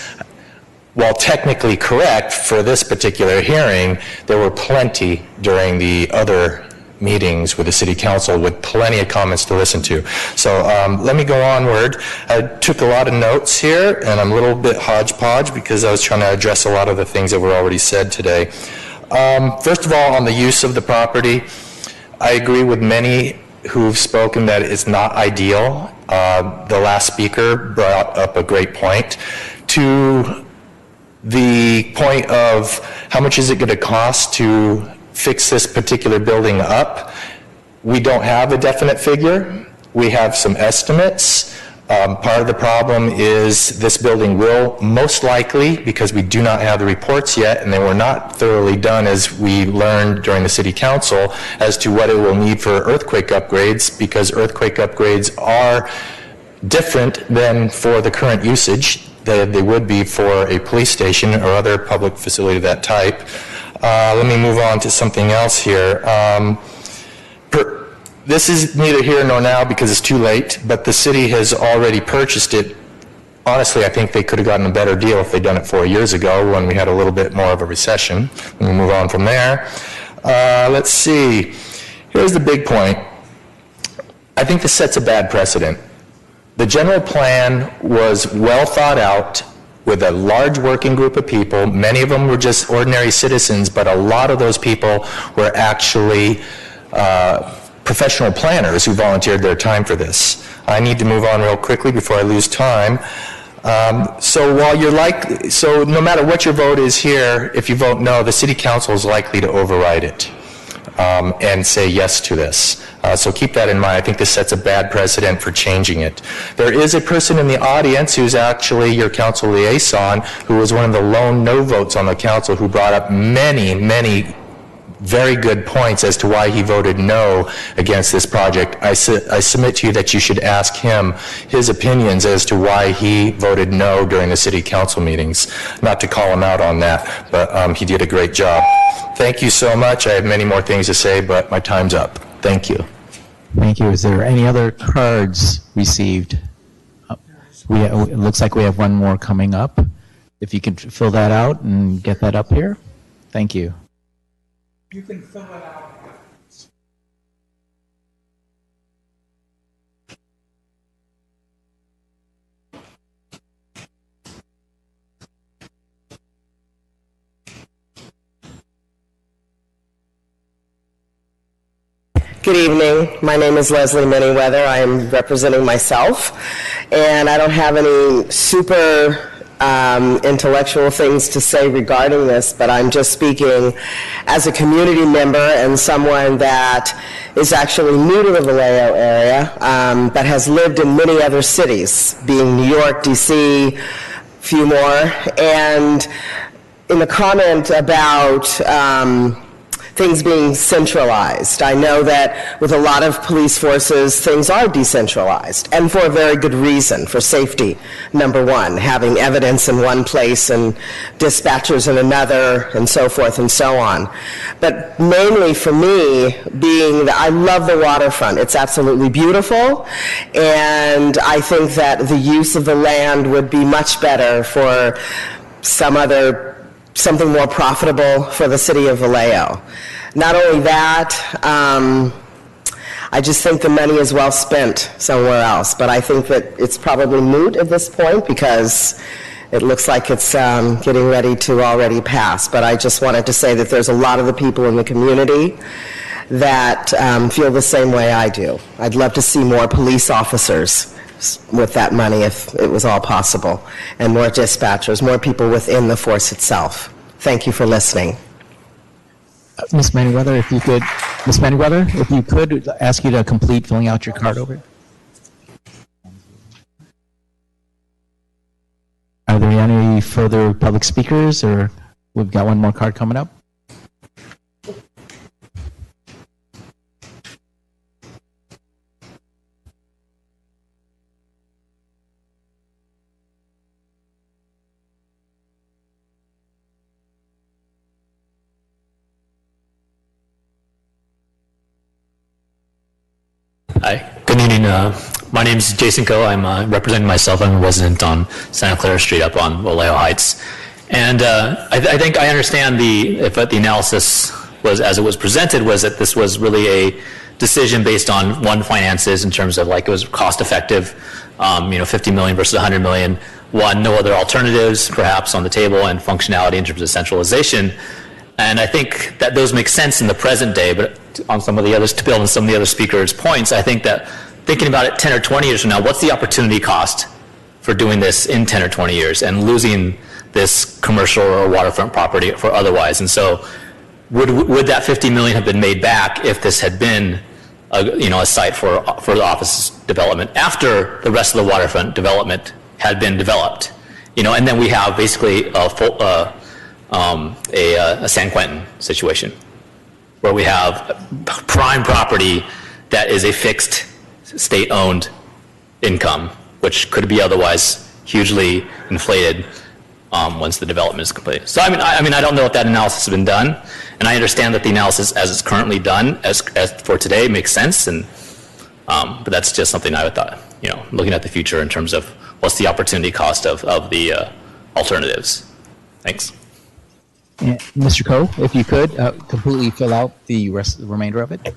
while technically correct for this particular hearing, there were plenty during the other meetings with the City Council with plenty of comments to listen to. So let me go onward. I took a lot of notes here, and I'm a little bit hodgepodge because I was trying to address a lot of the things that were already said today. First of all, on the use of the property, I agree with many who've spoken that it's not ideal. The last speaker brought up a great point. To the point of how much is it going to cost to fix this particular building up, we don't have a definite figure. We have some estimates. Part of the problem is this building will most likely, because we do not have the reports yet and they were not thoroughly done as we learned during the City Council as to what it will need for earthquake upgrades, because earthquake upgrades are different than for the current usage that they would be for a police station or other public facility of that type. Let me move on to something else here. This is neither here nor now because it's too late, but the city has already purchased it. Honestly, I think they could have gotten a better deal if they'd done it 4 years ago when we had a little bit more of a recession. Let me move on from there. Let's see. Here's the big point. I think this sets a bad precedent. The general plan was well thought out with a large working group of people. Many of them were just ordinary citizens, but a lot of those people were actually professional planners who volunteered their time for this. I need to move on real quickly before I lose time. So no matter what your vote is here, if you vote no, the City Council is likely to override it and say yes to this. So keep that in mind. I think this sets a bad precedent for changing it. There is a person in the audience who's actually your council liaison who was one of the lone no votes on the council who brought up many, many very good points as to why he voted no against this project. I submit to you that you should ask him his opinions as to why he voted no during the City Council meetings. Not to call him out on that, but he did a great job. Thank you so much. I have many more things to say, but my time's up. Thank you. Thank you. Is there any other cards received? It looks like we have one more coming up. If you can fill that out and get that up here. Thank you. You can fill it out. Good evening. My name is Leslie Manyweather. I am representing myself, and I don't have any super intellectual things to say regarding this, but I'm just speaking as a community member and someone that is actually new to the Vallejo area, but has lived in many other cities, being New York, DC, a few more. And in the comment about things being centralized. I know that with a lot of police forces, things are decentralized, and for a very good reason, for safety, number one, having evidence in one place and dispatchers in another, and so forth and so on. But mainly for me, being that I love the waterfront. It's absolutely beautiful, and I think that the use of the land would be much better for something more profitable for the city of Vallejo. Not only that, I just think the money is well spent somewhere else, but I think that it's probably moot at this point because it looks like it's getting ready to already pass. But I just wanted to say that there's a lot of the people in the community that feel the same way I do. I'd love to see more police officers with that money if it was all possible, and more dispatchers, more people within the force itself. Thank you for listening. Ms. Manyweather, if you could, ask you to complete filling out your card over. Are there any further public speakers, or we've got one more card coming up? Hi, good evening. My name is Jason Coe. I'm representing myself. I'm a resident on Santa Clara Street up on Vallejo Heights. And I think I understand the analysis was, as it was presented, was that this was really a decision based on one, finances in terms of like it was cost effective, 50 million versus 100 million. One, no other alternatives perhaps on the table, and functionality in terms of centralization. And I think that those make sense in the present day, but on some of the others, to build on some of the other speakers' points, I think that thinking about it 10 or 20 years from now, what's the opportunity cost for doing this in 10 or 20 years and losing this commercial or waterfront property for otherwise? And so would that 50 million have been made back if this had been a site for the office development after the rest of the waterfront development had been developed? And then we have basically a San Quentin situation where we have prime property that is a fixed state-owned income, which could be otherwise hugely inflated once the development is completed. So I mean, I don't know if that analysis has been done, and I understand that the analysis as it's currently done, as for today, makes sense, and but that's just something I would thought, looking at the future in terms of what's the opportunity cost of the alternatives. Thanks. Yeah, Mr. Coe, if you could completely fill out the remainder of it.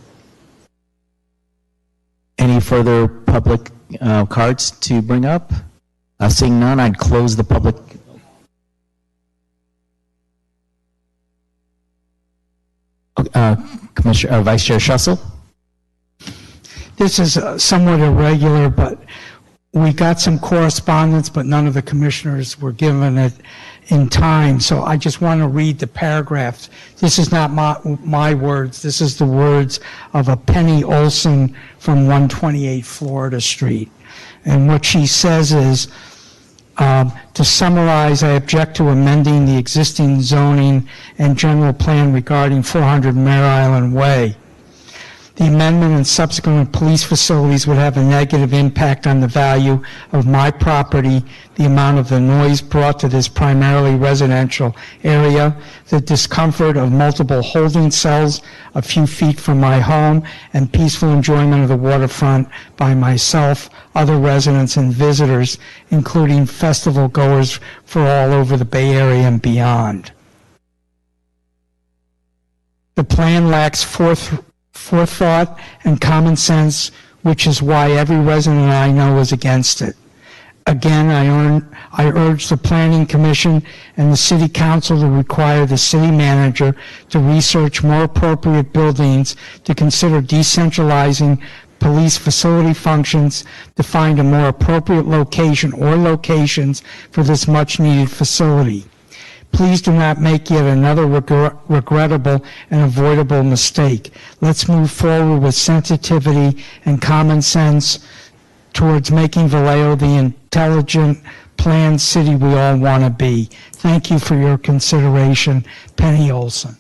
Any further public cards to bring up? Seeing none, I'd close the public. Commissioner, Vice Chair Schussel. This is somewhat irregular, but we got some correspondence, but none of the commissioners were given it in time. So I just want to read the paragraphs. This is not my words. This is the words of a Penny Olson from 128 Florida Street. And what she says is, to summarize, I object to amending the existing zoning and general plan regarding 400 Mare Island Way. The amendment and subsequent police facilities would have a negative impact on the value of my property, the amount of the noise brought to this primarily residential area, the discomfort of multiple holding cells a few feet from my home, and peaceful enjoyment of the waterfront by myself, other residents, and visitors, including festival goers for all over the Bay Area and beyond. The plan lacks forethought and common sense, which is why every resident I know is against it. Again, I urge the Planning Commission and the City Council to require the city manager to research more appropriate buildings, to consider decentralizing police facility functions, to find a more appropriate location or locations for this much-needed facility. Please do not make yet another regrettable and avoidable mistake. Let's move forward with sensitivity and common sense towards making Vallejo the intelligent, planned city we all want to be. Thank you for your consideration. Penny Olson.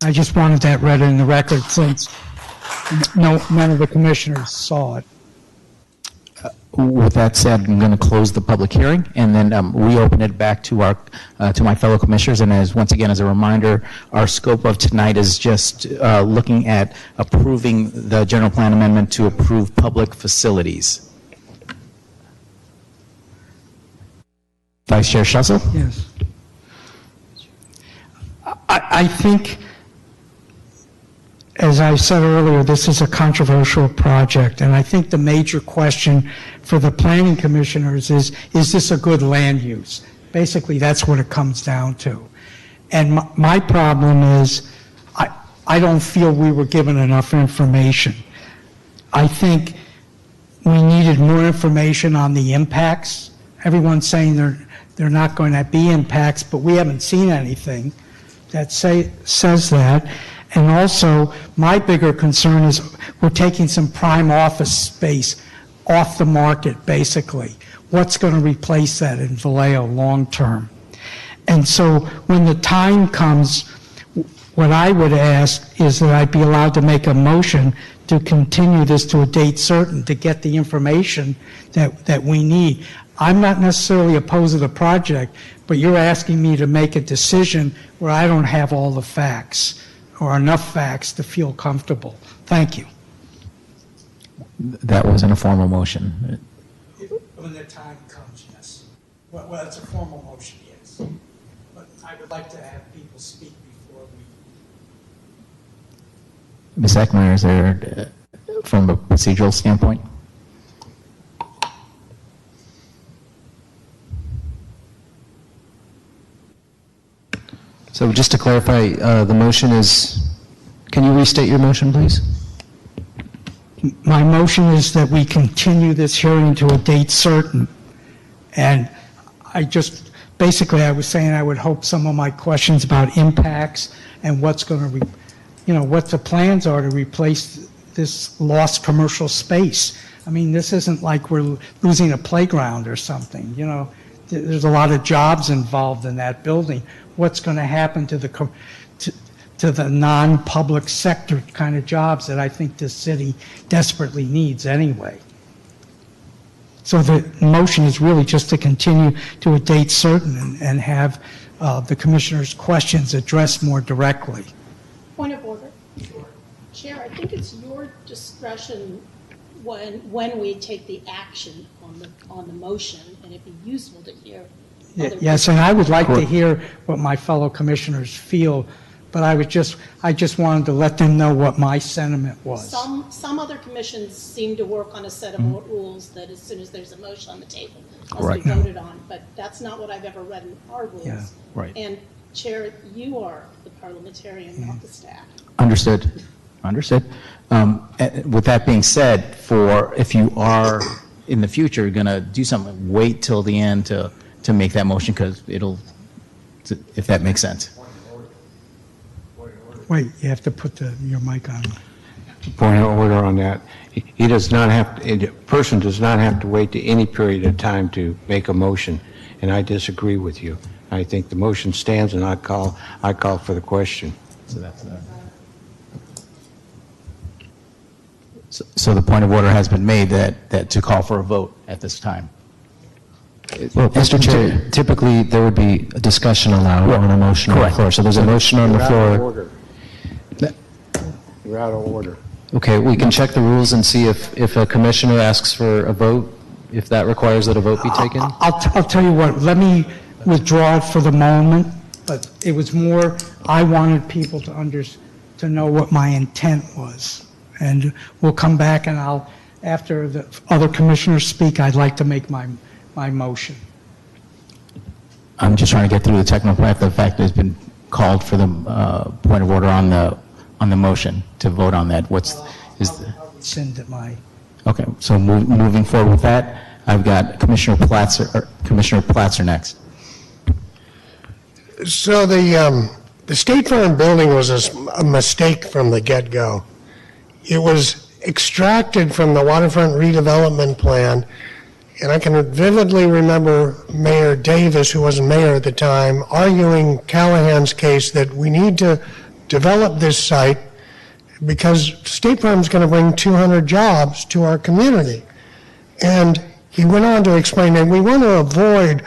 I just wanted that read in the record since none of the commissioners saw it. With that said, I'm going to close the public hearing and then reopen it back to our to my fellow commissioners. And once again, as a reminder, our scope of tonight is just looking at approving the general plan amendment to approve public facilities. Vice Chair Schussel? Yes. I think, as I said earlier, this is a controversial project, and I think the major question for the planning commissioners is this a good land use? Basically, that's what it comes down to. And my problem is, I don't feel we were given enough information. I think we needed more information on the impacts. Everyone's saying they're not going to be impacts, but we haven't seen anything that says that. And also, my bigger concern is we're taking some prime office space off the market, basically. What's going to replace that in Vallejo long term? And so when the time comes, what I would ask is that I be allowed to make a motion to continue this to a date certain to get the information that we need. I'm not necessarily opposed to the project, but you're asking me to make a decision where I don't have all the facts or enough facts to feel comfortable. Thank you. That wasn't a formal motion. When the time comes, yes. Well, it's a formal motion, yes. But I would like to have people speak before we... Ms. Eckmeyer, is there, from a procedural standpoint? So just to clarify, the motion is, can you restate your motion, please? My motion is that we continue this hearing to a date certain. And basically I was saying I would hope some of my questions about impacts and what's going to, what the plans are to replace this lost commercial space. I mean, this isn't like we're losing a playground or something, There's a lot of jobs involved in that building. What's going to happen to the non-public sector kind of jobs that I think this city desperately needs anyway? So the motion is really just to continue to a date certain and have the commissioner's questions addressed more directly. Point of order. Chair, I think it's your discretion when we take the action on the motion, and it'd be useful to hear. Yes, and I would like to hear what my fellow commissioners feel, but I just wanted to let them know what my sentiment was. Some other commissions seem to work on a set of rules that as soon as there's a motion on the table, must be voted on, but that's not what I've ever read in our rules. Yeah, right. And Chair, you are the parliamentarian, not the staff. Understood. With that being said, if you are in the future going to do something, wait till the end to make that motion, because if that makes sense. Wait, you have to put your mic on. Point of order on that. He does not have, a person does not have to wait to any period of time to make a motion, and I disagree with you. I think the motion stands, and I call for the question. So the point of order has been made that to call for a vote at this time. Well, Mr. Chair, typically there would be a discussion allowed on a motion on the floor. So there's a motion on the floor. You're out of order. Okay, we can check the rules and see if a commissioner asks for a vote, if that requires that a vote be taken. I'll tell you what, let me withdraw it for the moment, but it was more, I wanted people to know what my intent was. And we'll come back and after the other commissioners speak, I'd like to make my motion. I'm just trying to get through the technical part. The fact that it's been called for the point of order on the motion to vote on that. Send it Okay, so moving forward with that, I've got Commissioner Platzer next. So the State Farm building was a mistake from the get-go. It was extracted from the waterfront redevelopment plan, and I can vividly remember Mayor Davis, who wasn't mayor at the time, arguing Callahan's case that we need to develop this site because State Farm is going to bring 200 jobs to our community. And he went on to explain that we want to avoid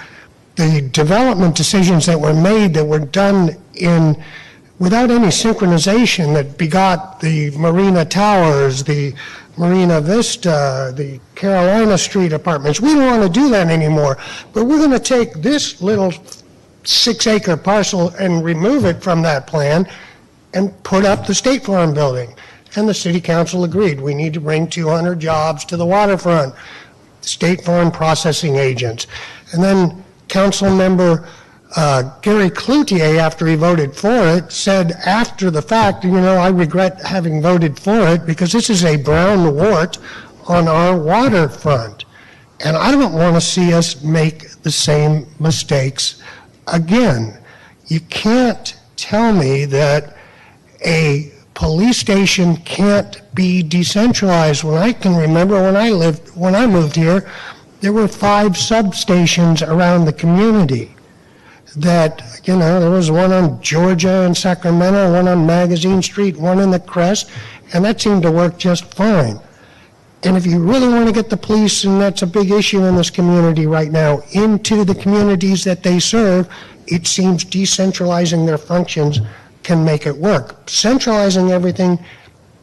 the development decisions that were made that were done without any synchronization that begot the Marina Towers, the Marina Vista, the Carolina Street apartments. We don't want to do that anymore, but we're going to take this little 6-acre parcel and remove it from that plan and put up the State Farm building. And the city council agreed. We need to bring 200 jobs to the waterfront, State Farm processing agents. And then council member Gary Cloutier, after he voted for it, said after the fact, I regret having voted for it because this is a brown wart on our waterfront. And I don't want to see us make the same mistakes again. You can't tell me that a police station can't be decentralized. When I can remember when I moved here, there were 5 substations around the community that, there was one on Georgia and Sacramento, one on Magazine Street, one in the Crest, and that seemed to work just fine. And if you really want to get the police, and that's a big issue in this community right now, into the communities that they serve, it seems decentralizing their functions can make it work. Centralizing everything,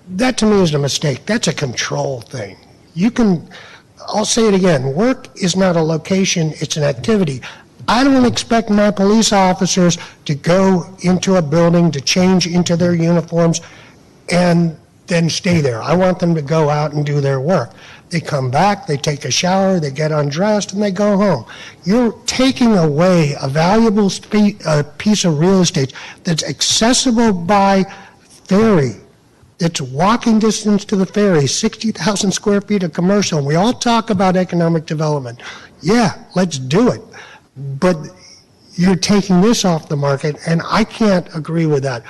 that to me is a mistake. That's a control thing. I'll say it again, work is not a location, it's an activity. I don't expect my police officers to go into a building, to change into their uniforms, and then stay there. I want them to go out and do their work. They come back, they take a shower, they get undressed, and they go home. You're taking away a valuable piece of real estate that's accessible by ferry. It's walking distance to the ferry, 60,000 square feet of commercial. And we all talk about economic development. Yeah, let's do it. But you're taking this off the market, and I can't agree with that.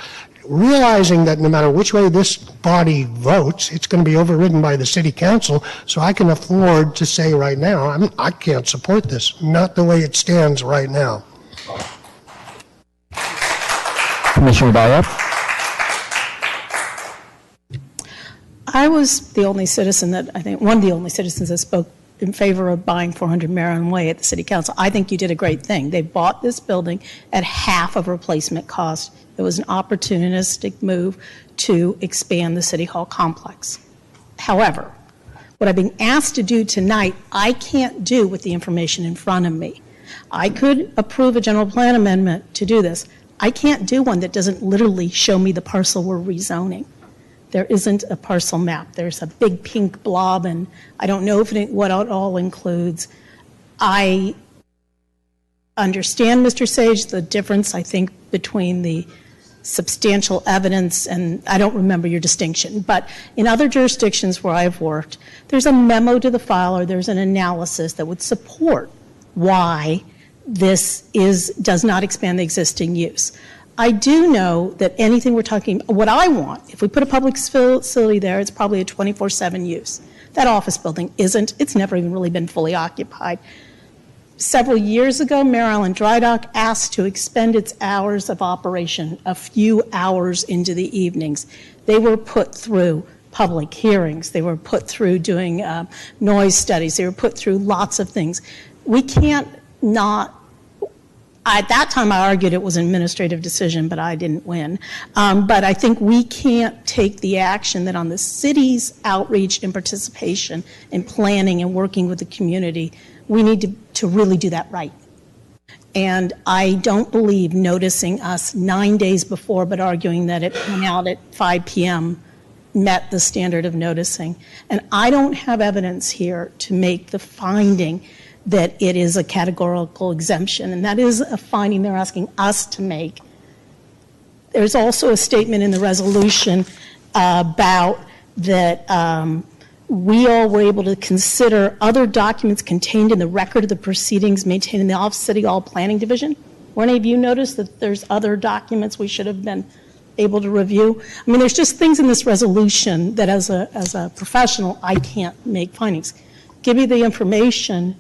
Realizing that no matter which way this body votes, it's going to be overridden by the city council, so I can afford to say right now, I can't support this, not the way it stands right now. Commissioner Diohep? I was the only citizen one of the only citizens that spoke in favor of buying 400 Mare Island Way at the city council. I think you did a great thing. They bought this building at half of replacement cost. It was an opportunistic move to expand the city hall complex. However, what I've been asked to do tonight, I can't do with the information in front of me. I could approve a general plan amendment to do this. I can't do one that doesn't literally show me the parcel we're rezoning. There isn't a parcel map. There's a big pink blob, and I don't know what it all includes. I understand, Mr. Sage, the difference, I think, between the substantial evidence, and I don't remember your distinction, but in other jurisdictions where I've worked, there's a memo to the filer, there's an analysis that would support why this does not expand the existing use. I do know that anything we're talking, what I want, if we put a public facility there, it's probably a 24/7 use. That office building isn't, it's never even really been fully occupied. Several years ago, Mare Island Dry Dock asked to expend its hours of operation a few hours into the evenings. They were put through public hearings. They were put through doing noise studies. They were put through lots of things. We can't not, at that time I argued it was an administrative decision, but I didn't win. But I think we can't take the action that on the city's outreach and participation in planning and working with the community, we need to really do that right. And I don't believe noticing us 9 days before, but arguing that it went out at 5 p.m. met the standard of noticing. And I don't have evidence here to make the finding that it is a categorical exemption, and that is a finding they're asking us to make. There's also a statement in the resolution about that we all were able to consider other documents contained in the record of the proceedings maintained in the Office of City Hall Planning Division. Were any of you notice that there's other documents we should have been able to review? I mean, there's just things in this resolution that as a professional, I can't make findings. Give me the information,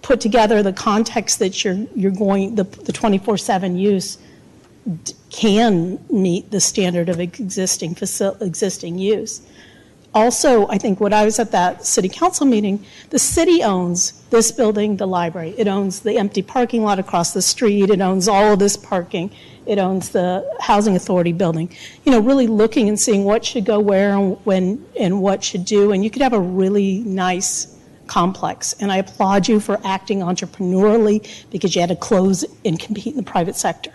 put together the context that you're going, the 24/7 use, can meet the standard of existing use. Also, I think when I was at that city council meeting, the city owns this building, the library. It owns the empty parking lot across the street. It owns all of this parking. It owns the housing authority building. You know, really looking and seeing what should go where and when and what should do. And you could have a really nice complex. And I applaud you for acting entrepreneurially because you had to close and compete in the private sector.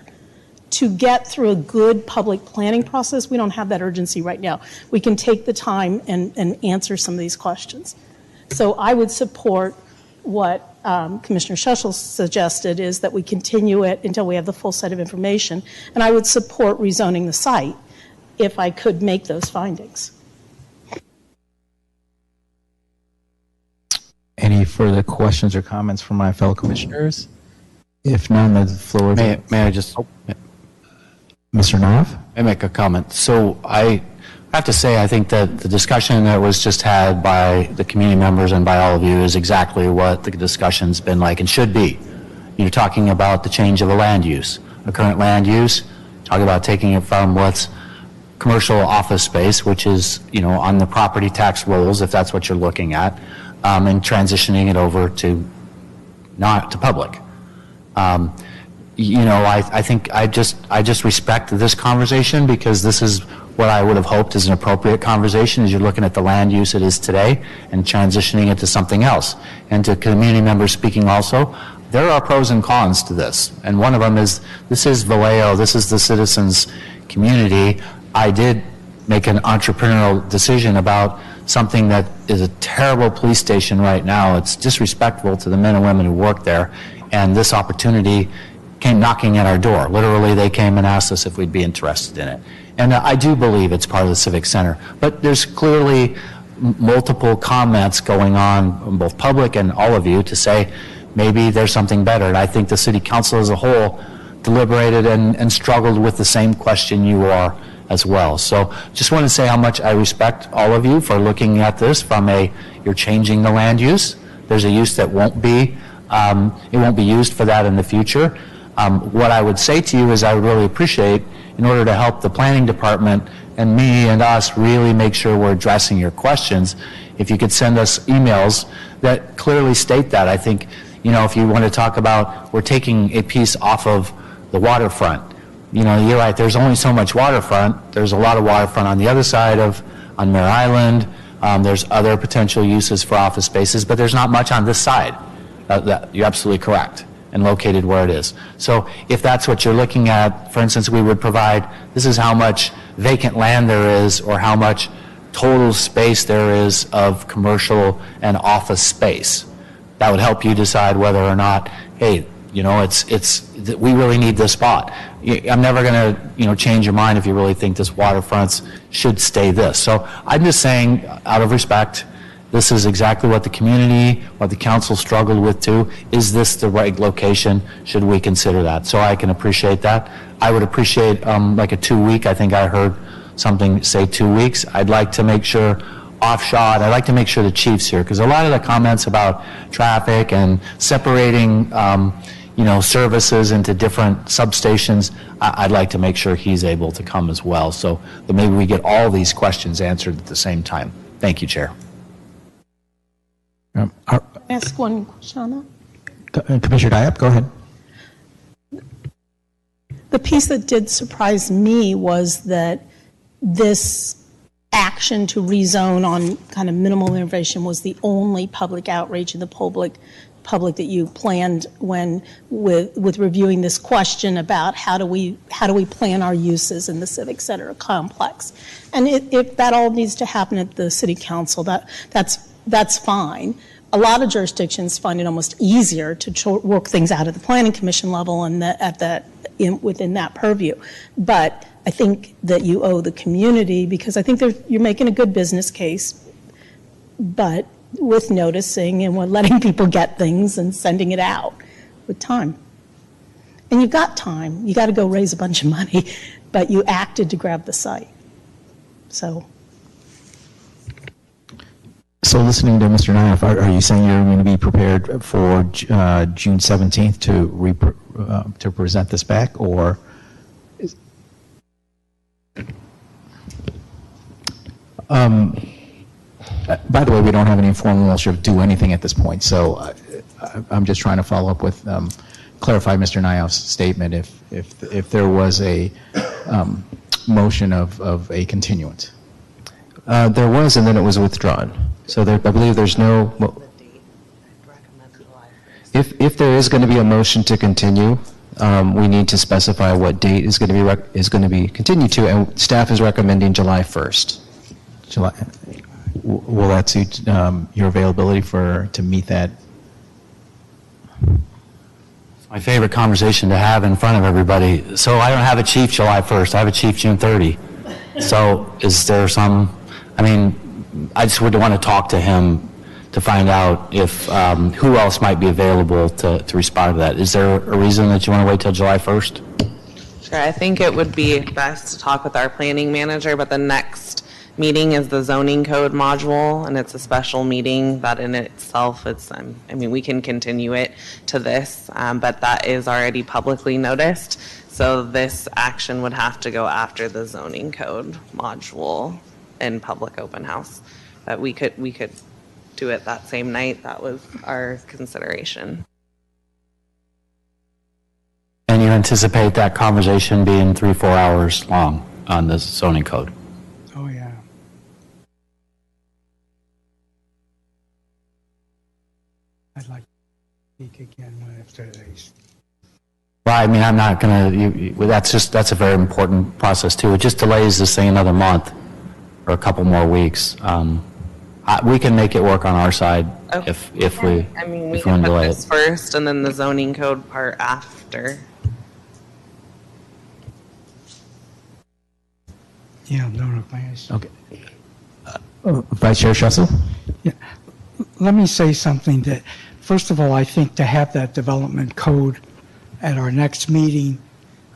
To get through a good public planning process, we don't have that urgency right now. We can take the time and answer some of these questions. So I would support what Commissioner Schuschel suggested, is that we continue it until we have the full set of information. And I would support rezoning the site if I could make those findings. Any further questions or comments from my fellow commissioners? If none, the floor is... May I just... Mr. Nav? I make a comment. So I have to say, I think that the discussion that was just had by the community members and by all of you is exactly what the discussion's been like and should be. You're talking about the change of a land use, a current land use, talking about taking it from what's commercial office space, which is, you know, on the property tax rolls, if that's what you're looking at, and transitioning it over to not to public. You know, I think I just respect this conversation because this is what I would have hoped is an appropriate conversation as you're looking at the land use it is today and transitioning it to something else. And to community members speaking also, there are pros and cons to this. And one of them is, this is Vallejo, this is the citizens' community. I did make an entrepreneurial decision about something that is a terrible police station right now. It's disrespectful to the men and women who work there. And this opportunity came knocking at our door. Literally, they came and asked us if we'd be interested in it. And I do believe it's part of the Civic Center. But there's clearly multiple comments going on, both public and all of you, to say maybe there's something better. And I think the City Council as a whole deliberated and struggled with the same question you are as well. So just want to say how much I respect all of you for looking at this from you're changing the land use. There's a use that won't be, it won't be used for that in the future. What I would say to you is I would really appreciate, in order to help the planning department and me and us really make sure we're addressing your questions, if you could send us emails that clearly state that. I think, you know, if you want to talk about, we're taking a piece off of the waterfront. You know, you're right, there's only so much waterfront. There's a lot of waterfront on the other side on Mare Island. There's other potential uses for office spaces, but there's not much on this side. You're absolutely correct. And located where it is. So if that's what you're looking at, for instance, we would provide, this is how much vacant land there is or how much total space there is of commercial and office space. That would help you decide whether or not, hey, you know, we really need this spot. I'm never going to, you know, change your mind if you really think this waterfront should stay this. So I'm just saying, out of respect, this is exactly what the community, what the council struggled with too. Is this the right location? Should we consider that? So I can appreciate that. I would appreciate like a 2-week. I think I heard something say 2 weeks. I'd like to make sure off shot, I'd like to make sure the chief's here, because a lot of the comments about traffic and separating you know, services into different substations, I'd like to make sure he's able to come as well, so that maybe we get all these questions answered at the same time. Thank you, Chair. Ask one question on that. Commissioner Diohep, go ahead. The piece that did surprise me was that this action to rezone on kind of minimal innovation was the only public outreach in the public that you planned when with reviewing this question about how do we plan our uses in the Civic Center complex. And if that all needs to happen at the City Council, that's fine. A lot of jurisdictions find it almost easier to work things out at the Planning Commission level and within that purview. But I think that you owe the community, because I think you're making a good business case, but with noticing and with letting people get things and sending it out with time. And you've got time. You got to go raise a bunch of money, but you acted to grab the site. So listening to Mr. Diohep, are you saying you're going to be prepared for June 17th to present this back, or By the way, we don't have any formal motion to do anything at this point, so I'm just trying to follow up with, clarify Mr. Nyoff's statement if there was a motion of a continuance. There was, and then it was withdrawn. So there, I believe there's no, if there is going to be a motion to continue, we need to specify what date is going to be continued to, and staff is recommending July 1st. July, will that suit your availability to meet that? It's my favorite conversation to have in front of everybody. So I don't have a chief July 1st. I have a chief June 30. So is there some, I mean, I just would want to talk to him to find out if who else might be available to respond to that. Is there a reason that you want to wait till July 1st? Sure, I think it would be best to talk with our planning manager, but the next meeting is the zoning code module, and it's a special meeting that in itself, it's, I mean, we can continue it to this, but that is already publicly noticed. So this action would have to go after the zoning code module in public open house. But we could do it that same night. That was our consideration. And you anticipate that conversation being 3-4 hours long on the zoning code? Oh, yeah. I'd like to speak again after these. Well, I mean, I'm not going to, that's a very important process too. It just delays this thing another month or a couple more weeks. We can make it work on our side if we I mean, we if can want to put delay this it. first and then the zoning code part after. Yeah, no, please. Okay. Vice Chair Schussel? Yeah. Let me say something that, first of all, I think to have that development code at our next meeting,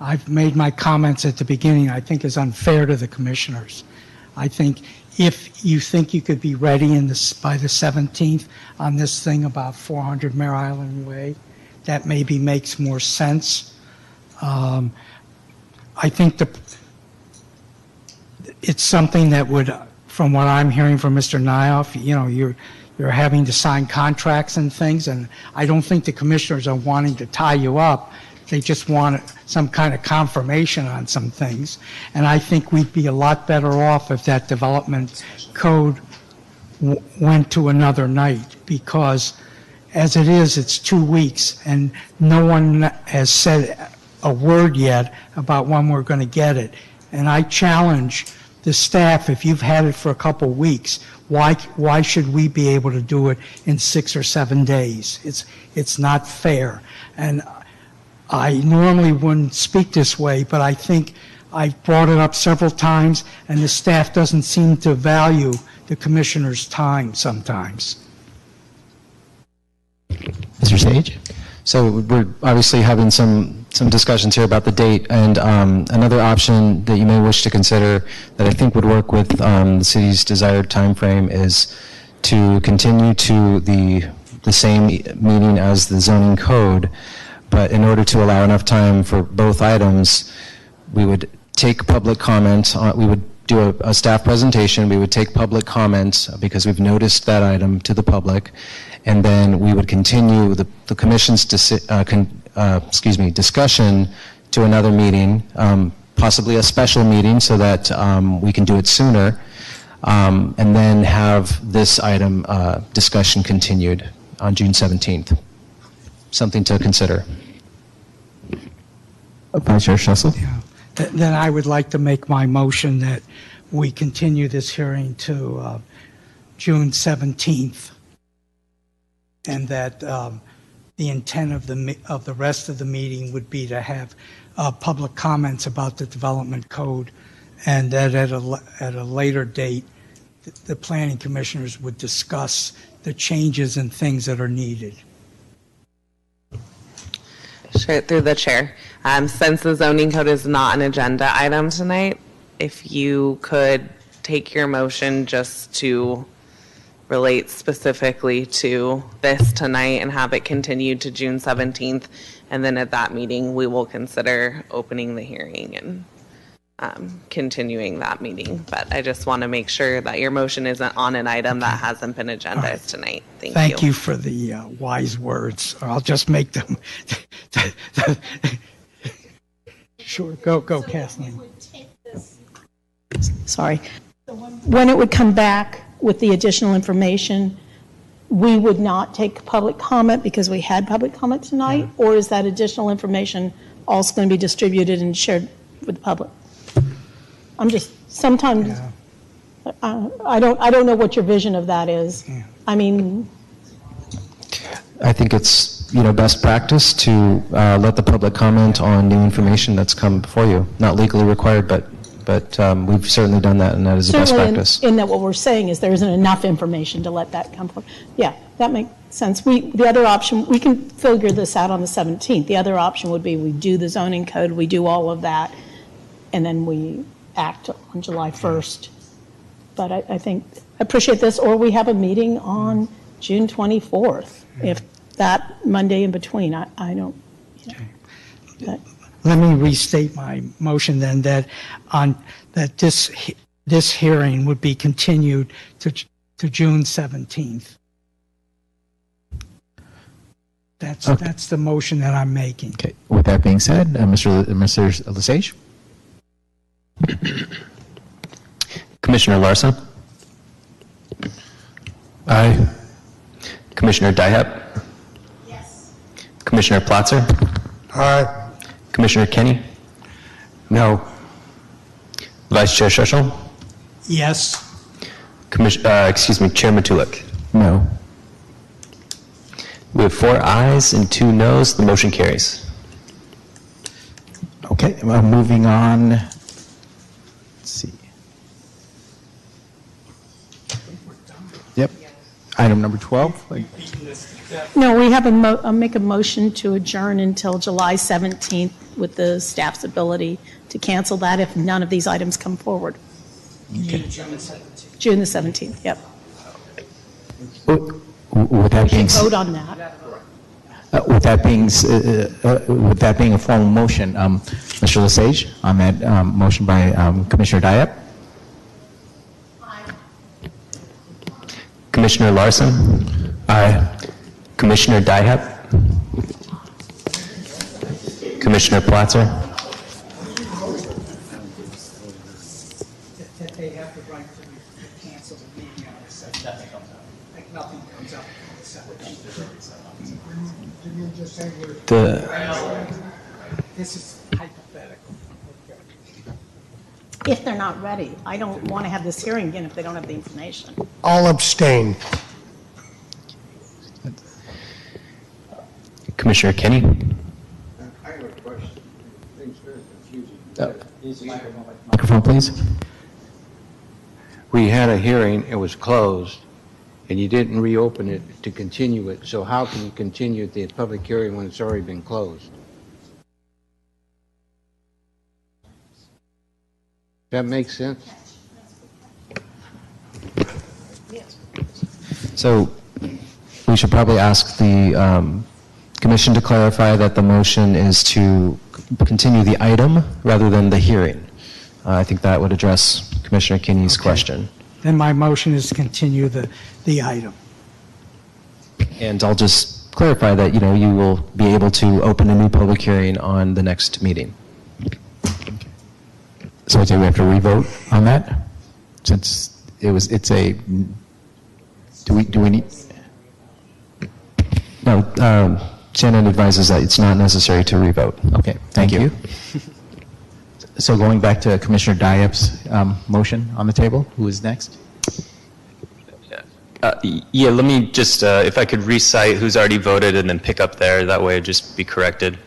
I've made my comments at the beginning, I think is unfair to the commissioners. I think if you think you could be ready by the 17th on this thing about 400 Mare Island Way, that maybe makes more sense. I think it's something that would, from what I'm hearing from Mr. Nyoff, you know, you're having to sign contracts and things, and I don't think the commissioners are wanting to tie you up. They just want some kind of confirmation on some things. And I think we'd be a lot better off if that development code went to another night, because as it is, it's 2 weeks, and no one has said a word yet about when we're going to get it. And I challenge the staff, if you've had it for a couple weeks, why should we be able to do it in 6 or 7 days? It's not fair. And I normally wouldn't speak this way, but I think I've brought it up several times, and the staff doesn't seem to value the commissioner's time sometimes. Mr. Sage? So we're obviously having some discussions here about the date, and another option that you may wish to consider that I think would work with the city's desired time frame is to continue to the same meeting as the zoning code, but in order to allow enough time for both items, we would take public comment, we would do a staff presentation, we would take public comment because we've noticed that item to the public, and then we would continue the commission's discussion to another meeting, possibly a special meeting so that we can do it sooner, and then have this item discussion continued on June 17th. Something to consider. Vice Chair Schussel? Yeah. Then I would like to make my motion that we continue this hearing to June 17th, and that the intent of the rest of the meeting would be to have public comments about the development code, and that at a later date, the planning commissioners would discuss the changes and things that are needed. Sure, through the chair. Since the zoning code is not an agenda item tonight, if you could take your motion just to relate specifically to this tonight and have it continued to June 17th, and then at that meeting we will consider opening the hearing. And continuing that meeting. But I just want to make sure that your motion isn't on an item that hasn't been agendized tonight. Thank you for the wise words, or I'll just make them. Sure, go, Kathleen. Sorry. When it would come back with the additional information, we would not take public comment because we had public comment tonight? Or is that additional information also going to be distributed and shared with the public? I'm just, sometimes, I don't know what your vision of that is. I mean, I think it's, best practice to let the public comment on new information that's come before you. Not legally required, but we've certainly done that, and that is the best practice. In that what we're saying is there isn't enough information to let that come forward. Yeah, that makes sense. The other option, we can figure this out on the 17th. The other option would be we do the zoning code, we do all of that, and then we act on July 1st. But I think, I appreciate this, or we have a meeting on June 24th, if that Monday in between, I don't, Let me restate my motion then, that this hearing would be continued to June 17th. That's the motion that I'm making. Okay. With that being said, Mr. Lesage? Commissioner Larson? Aye. Commissioner Diohep? Yes. Commissioner Platzer? Aye. Commissioner Kenny? No. Vice Chair Schuschel? Yes. Chair Matulik? No. We have 4 ayes and 2 noes. The motion carries. Okay, moving on. Let's see. Yep. Item number 12. no, we have I'll make a motion to adjourn until July 17th with the staff's ability to cancel that if none of these items come forward. Okay. June the 17th, yep. With that being Vote on that. with that being a formal motion, Mr. Lesage, on that motion by Commissioner Diohep? Commissioner Larson? Aye. Commissioner Diohep? Commissioner Platzer? That they have the right to cancel the meeting on the 17th. Like nothing comes up on the 17th. Didn't you just say this is hypothetical? If they're not ready. I don't want to have this hearing again if they don't have the information. All abstain. Commissioner Kenny? I have a question. Things very confusing. Microphone, please. We had a hearing, it was closed, and you didn't reopen it to continue it. So how can you continue the public hearing when it's already been closed? That makes sense? So we should probably ask the commission to clarify that the motion is to continue the item rather than the hearing. I think that would address Commissioner Kinney's question. Then my motion is to continue the item. And I'll just clarify that, you will be able to open a new public hearing on the next meeting. So do we have to revote on that? Since it's a, do we need? No, Shannon advises that it's not necessary to revote. Okay, thank you. So going back to Commissioner Diohep's motion on the table, who is next? Yeah, let me just, if I could recite who's already voted and then pick up there, that way it'd just be corrected.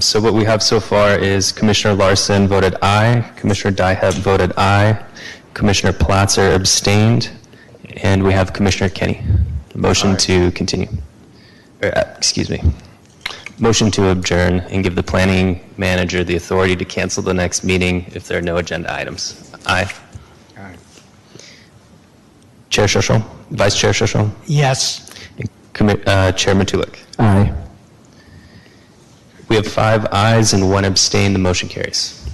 So what we have so far is Commissioner Larson voted aye, Commissioner Diohep voted aye, Commissioner Platzer abstained, and we have Commissioner Kenny. Motion to continue. Motion to adjourn and give the planning manager the authority to cancel the next meeting if there are no agenda items. Aye. Aye. Chair Schuschel, Vice Chair Schuschel, Yes. Chair Matulik. Aye. We have 5 ayes and 1 abstain. The motion carries.